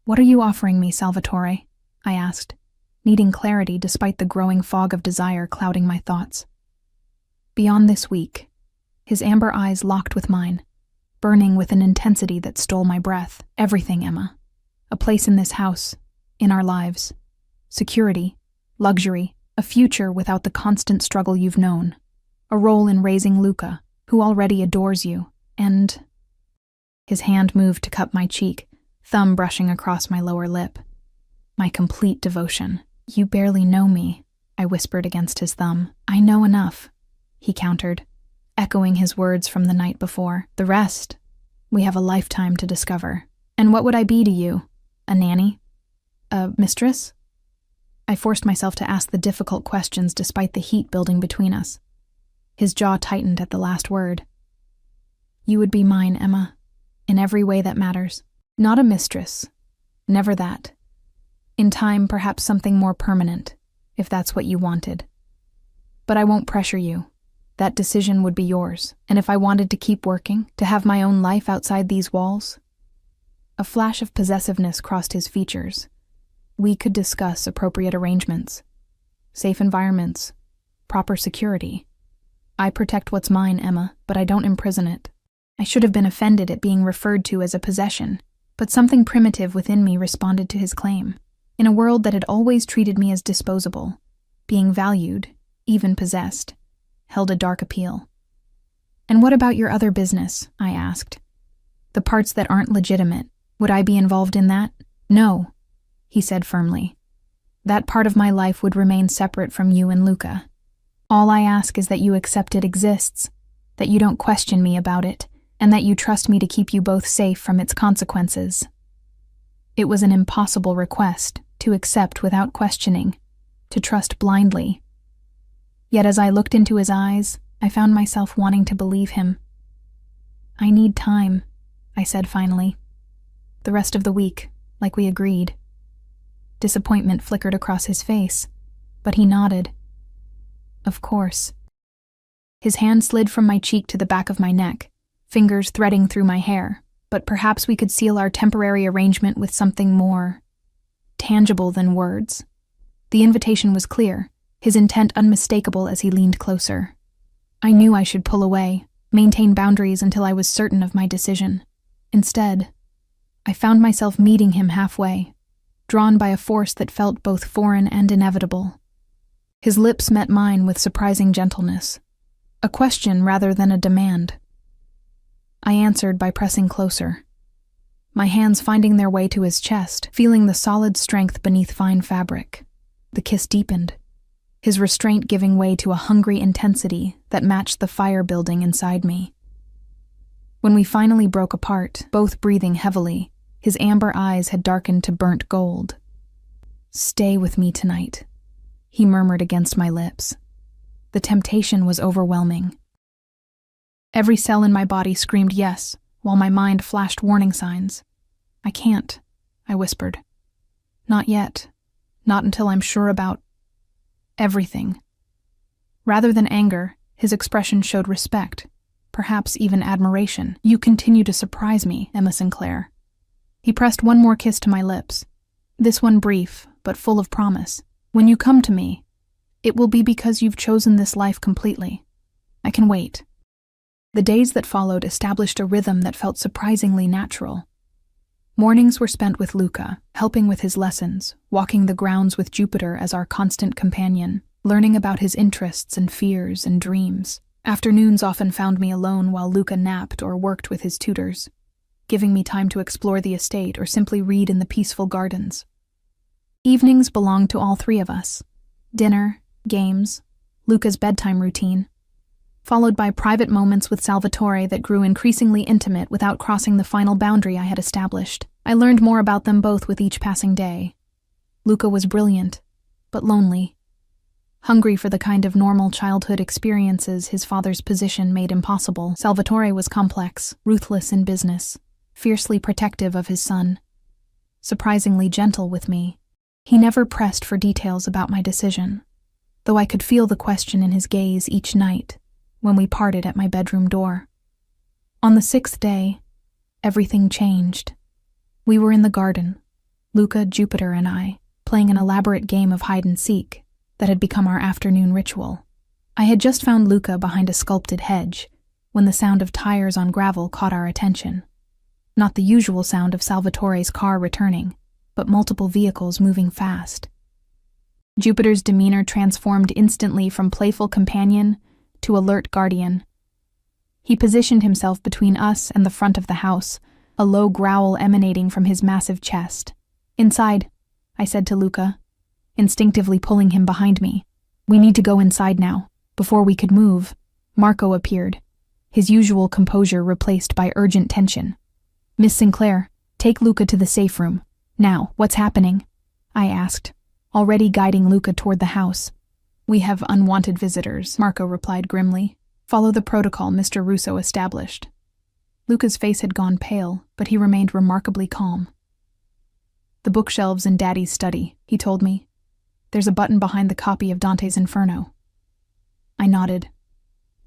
A: "What are you offering me, Salvatore?" I asked, needing clarity despite the growing fog of desire clouding my thoughts. "Beyond this week," his amber eyes locked with mine, burning with an intensity that stole my breath. "Everything, Emma. A place in this house, in our lives. Security, luxury, a future without the constant struggle you've known. A role in raising Luca, who already adores you, and—" His hand moved to cup my cheek, thumb brushing across my lower lip. "My complete devotion." "You barely know me," I whispered against his thumb. "I know enough," he countered, echoing his words from the night before. "The rest, we have a lifetime to discover." "And what would I be to you? A nanny? A mistress?" I forced myself to ask the difficult questions despite the heat building between us. His jaw tightened at the last word. "You would be mine, Emma, in every way that matters. Not a mistress. Never that. In time, perhaps something more permanent, if that's what you wanted. But I won't pressure you. That decision would be yours, and if I wanted to keep working, to have my own life outside these walls—" A flash of possessiveness crossed his features. "We could discuss appropriate arrangements, safe environments, proper security. I protect what's mine, Emma, but I don't imprison it." I should have been offended at being referred to as a possession, but something primitive within me responded to his claim. In a world that had always treated me as disposable, being valued, even possessed, held a dark appeal. "And what about your other business?" I asked. "The parts that aren't legitimate, would I be involved in that?" "No," he said firmly. "That part of my life would remain separate from you and Luca. All I ask is that you accept it exists, that you don't question me about it, and that you trust me to keep you both safe from its consequences." It was an impossible request to accept without questioning, to trust blindly. Yet as I looked into his eyes, I found myself wanting to believe him. "I need time," I said finally. "The rest of the week, like we agreed." Disappointment flickered across his face, but he nodded. "Of course." His hand slid from my cheek to the back of my neck, fingers threading through my hair, but perhaps we could seal our temporary arrangement with something more tangible than words. The invitation was clear, his intent unmistakable as he leaned closer. I knew I should pull away, maintain boundaries until I was certain of my decision. Instead, I found myself meeting him halfway, drawn by a force that felt both foreign and inevitable. His lips met mine with surprising gentleness, a question rather than a demand. I answered by pressing closer, my hands finding their way to his chest, feeling the solid strength beneath fine fabric. The kiss deepened, his restraint giving way to a hungry intensity that matched the fire building inside me. When we finally broke apart, both breathing heavily, his amber eyes had darkened to burnt gold. "Stay with me tonight," he murmured against my lips. The temptation was overwhelming. Every cell in my body screamed yes, while my mind flashed warning signs. "I can't," I whispered. "Not yet. Not until I'm sure about everything." Rather than anger, his expression showed respect, perhaps even admiration. "You continue to surprise me, Emma Sinclair." He pressed one more kiss to my lips, this one brief, but full of promise. "When you come to me, it will be because you've chosen this life completely. I can wait." The days that followed established a rhythm that felt surprisingly natural. Mornings were spent with Luca, helping with his lessons, walking the grounds with Jupiter as our constant companion, learning about his interests and fears and dreams. Afternoons often found me alone while Luca napped or worked with his tutors, giving me time to explore the estate or simply read in the peaceful gardens. Evenings belonged to all three of us. Dinner, games, Luca's bedtime routine, followed by private moments with Salvatore that grew increasingly intimate without crossing the final boundary I had established. I learned more about them both with each passing day. Luca was brilliant, but lonely, hungry for the kind of normal childhood experiences his father's position made impossible. Salvatore was complex, ruthless in business, fiercely protective of his son, surprisingly gentle with me. He never pressed for details about my decision, though I could feel the question in his gaze each night when we parted at my bedroom door. On the 6th day, everything changed. We were in the garden, Luca, Jupiter, and I, playing an elaborate game of hide-and-seek that had become our afternoon ritual. I had just found Luca behind a sculpted hedge when the sound of tires on gravel caught our attention. Not the usual sound of Salvatore's car returning, but multiple vehicles moving fast. Jupiter's demeanor transformed instantly from playful companion to alert guardian. He positioned himself between us and the front of the house, a low growl emanating from his massive chest. "Inside," I said to Luca, instinctively pulling him behind me. "We need to go inside now." Before we could move, Marco appeared, his usual composure replaced by urgent tension. "Miss Sinclair, take Luca to the safe room. Now, what's happening?" I asked, already guiding Luca toward the house. "We have unwanted visitors," Marco replied grimly. "Follow the protocol Mr. Russo established." Luca's face had gone pale, but he remained remarkably calm. "The bookshelves in Daddy's study," he told me. "There's a button behind the copy of Dante's Inferno." I nodded,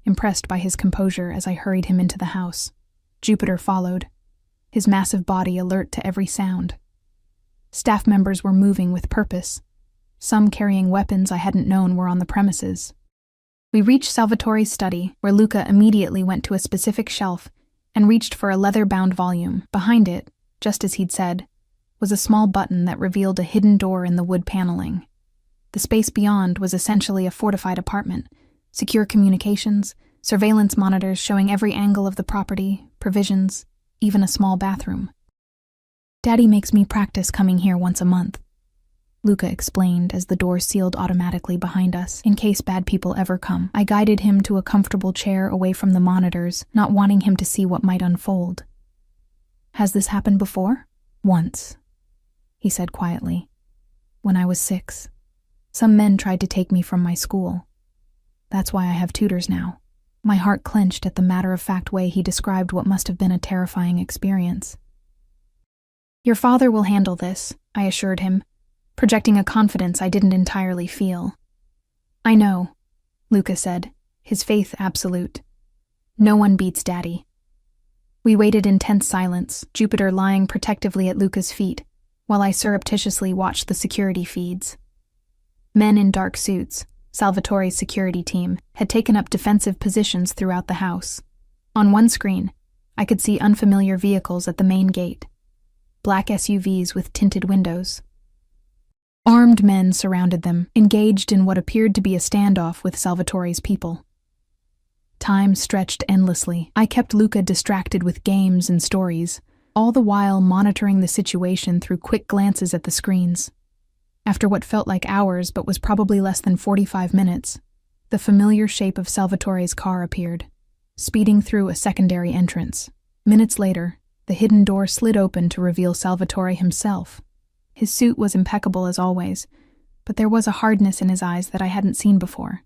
A: impressed by his composure as I hurried him into the house. Jupiter followed, his massive body alert to every sound. Staff members were moving with purpose. Some carrying weapons I hadn't known were on the premises. We reached Salvatore's study, where Luca immediately went to a specific shelf and reached for a leather-bound volume. Behind it, just as he'd said, was a small button that revealed a hidden door in the wood paneling. The space beyond was essentially a fortified apartment, secure communications, surveillance monitors showing every angle of the property, provisions, even a small bathroom. "Daddy makes me practice coming here once a month," Luca explained as the door sealed automatically behind us, in case bad people ever come. I guided him to a comfortable chair away from the monitors, not wanting him to see what might unfold. "Has this happened before?" "Once," he said quietly. "When I was 6. Some men tried to take me from my school. That's why I have tutors now." My heart clenched at the matter-of-fact way he described what must have been a terrifying experience. "Your father will handle this," I assured him, projecting a confidence I didn't entirely feel. "I know," Luca said, his faith absolute. "No one beats Daddy." We waited in tense silence, Jupiter lying protectively at Luca's feet, while I surreptitiously watched the security feeds. Men in dark suits, Salvatore's security team, had taken up defensive positions throughout the house. On one screen, I could see unfamiliar vehicles at the main gate. Black SUVs with tinted windows. Armed men surrounded them, engaged in what appeared to be a standoff with Salvatore's people. Time stretched endlessly. I kept Luca distracted with games and stories, all the while monitoring the situation through quick glances at the screens. After what felt like hours but was probably less than 45 minutes, the familiar shape of Salvatore's car appeared, speeding through a secondary entrance. Minutes later, the hidden door slid open to reveal Salvatore himself. His suit was impeccable as always, but there was a hardness in his eyes that I hadn't seen before.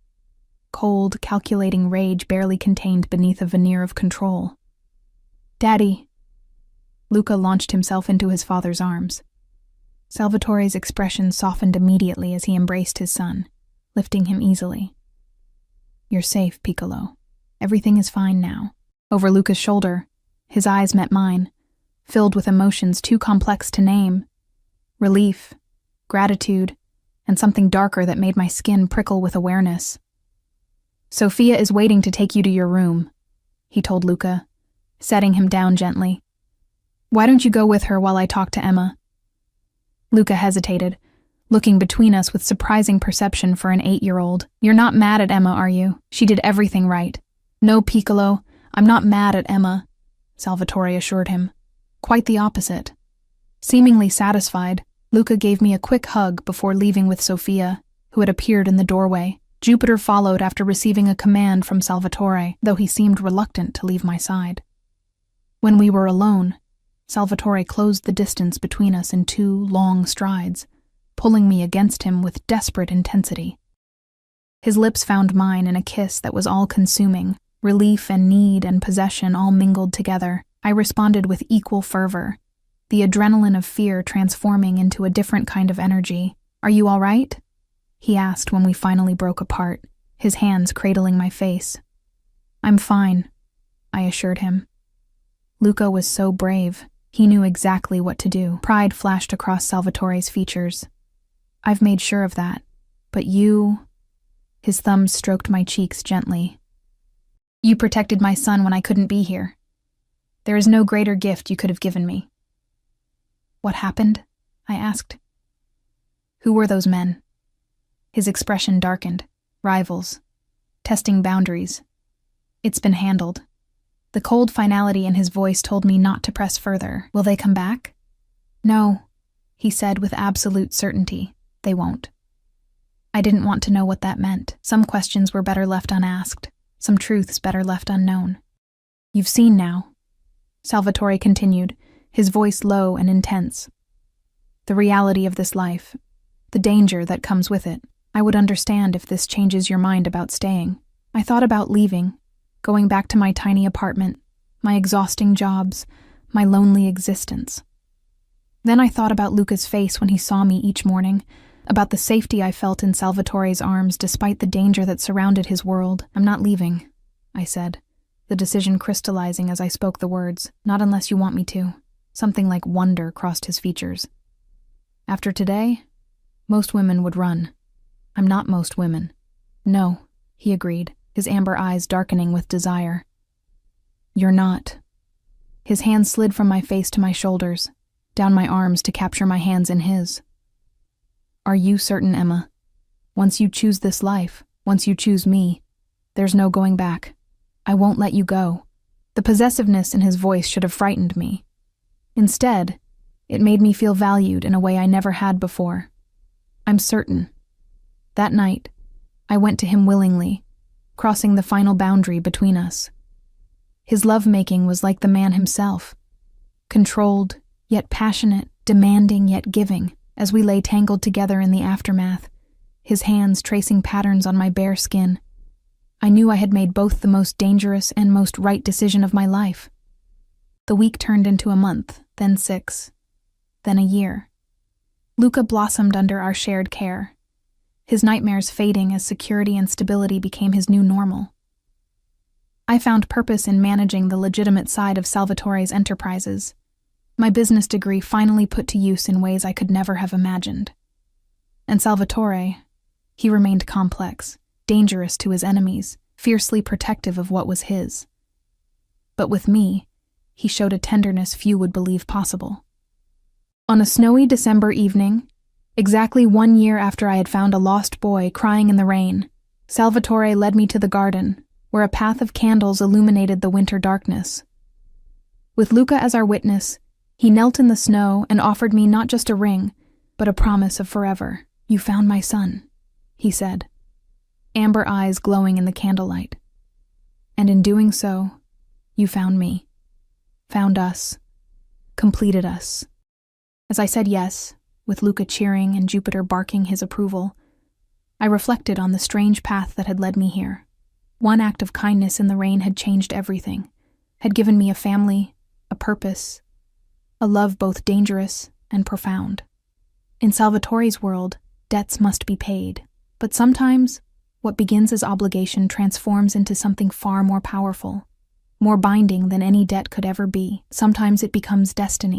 A: Cold, calculating rage barely contained beneath a veneer of control. "Daddy." Luca launched himself into his father's arms. Salvatore's expression softened immediately as he embraced his son, lifting him easily. "You're safe, Piccolo. Everything is fine now." Over Luca's shoulder, his eyes met mine, filled with emotions too complex to name. Relief, gratitude, and something darker that made my skin prickle with awareness. "Sophia is waiting to take you to your room," he told Luca, setting him down gently. "Why don't you go with her while I talk to Emma?" Luca hesitated, looking between us with surprising perception for an 8-year-old. "You're not mad at Emma, are you? She did everything right." "No, Piccolo, I'm not mad at Emma," Salvatore assured him. "Quite the opposite." Seemingly satisfied, Luca gave me a quick hug before leaving with Sophia, who had appeared in the doorway. Jupiter followed after receiving a command from Salvatore, though he seemed reluctant to leave my side. When we were alone, Salvatore closed the distance between us in 2 long strides, pulling me against him with desperate intensity. His lips found mine in a kiss that was all-consuming, relief and need and possession all mingled together. I responded with equal fervor, the adrenaline of fear transforming into a different kind of energy. "Are you all right?" he asked when we finally broke apart, his hands cradling my face. I'm fine, I assured him. Luca was so brave. He knew exactly what to do. Pride flashed across Salvatore's features. I've made sure of that. But you... His thumbs stroked my cheeks gently. You protected my son when I couldn't be here. There is no greater gift you could have given me. What happened? I asked. Who were those men? His expression darkened. Rivals. Testing boundaries. It's been handled. The cold finality in his voice told me not to press further. Will they come back? No, he said with absolute certainty. They won't. I didn't want to know what that meant. Some questions were better left unasked. Some truths better left unknown. You've seen now, Salvatore continued, his voice low and intense. The reality of this life, the danger that comes with it. I would understand if this changes your mind about staying. I thought about leaving, going back to my tiny apartment, my exhausting jobs, my lonely existence. Then I thought about Luca's face when he saw me each morning, about the safety I felt in Salvatore's arms despite the danger that surrounded his world. I'm not leaving, I said, the decision crystallizing as I spoke the words. Not unless you want me to. Something like wonder crossed his features. After today, most women would run. I'm not most women. No, he agreed, his amber eyes darkening with desire. You're not. His hand slid from my face to my shoulders, down my arms to capture my hands in his. Are you certain, Emma? Once you choose this life, once you choose me, there's no going back. I won't let you go. The possessiveness in his voice should have frightened me. Instead, it made me feel valued in a way I never had before. I'm certain. That night, I went to him willingly, crossing the final boundary between us. His lovemaking was like the man himself, controlled, yet passionate, demanding, yet giving, as we lay tangled together in the aftermath, his hands tracing patterns on my bare skin. I knew I had made both the most dangerous and most right decision of my life. The week turned into a month, then 6, then a year. Luca blossomed under our shared care, his nightmares fading as security and stability became his new normal. I found purpose in managing the legitimate side of Salvatore's enterprises, my business degree finally put to use in ways I could never have imagined. And Salvatore, he remained complex, dangerous to his enemies, fiercely protective of what was his. But with me, he showed a tenderness few would believe possible. On a snowy December evening, exactly 1 year after I had found a lost boy crying in the rain, Salvatore led me to the garden, where a path of candles illuminated the winter darkness. With Luca as our witness, he knelt in the snow and offered me not just a ring, but a promise of forever. You found my son, he said, amber eyes glowing in the candlelight. And in doing so, you found me, found us, completed us. As I said yes, with Luca cheering and Jupiter barking his approval, I reflected on the strange path that had led me here. One act of kindness in the rain had changed everything, had given me a family, a purpose, a love both dangerous and profound. In Salvatore's world, debts must be paid, but sometimes what begins as obligation transforms into something far more powerful, more binding than any debt could ever be. Sometimes it becomes destiny.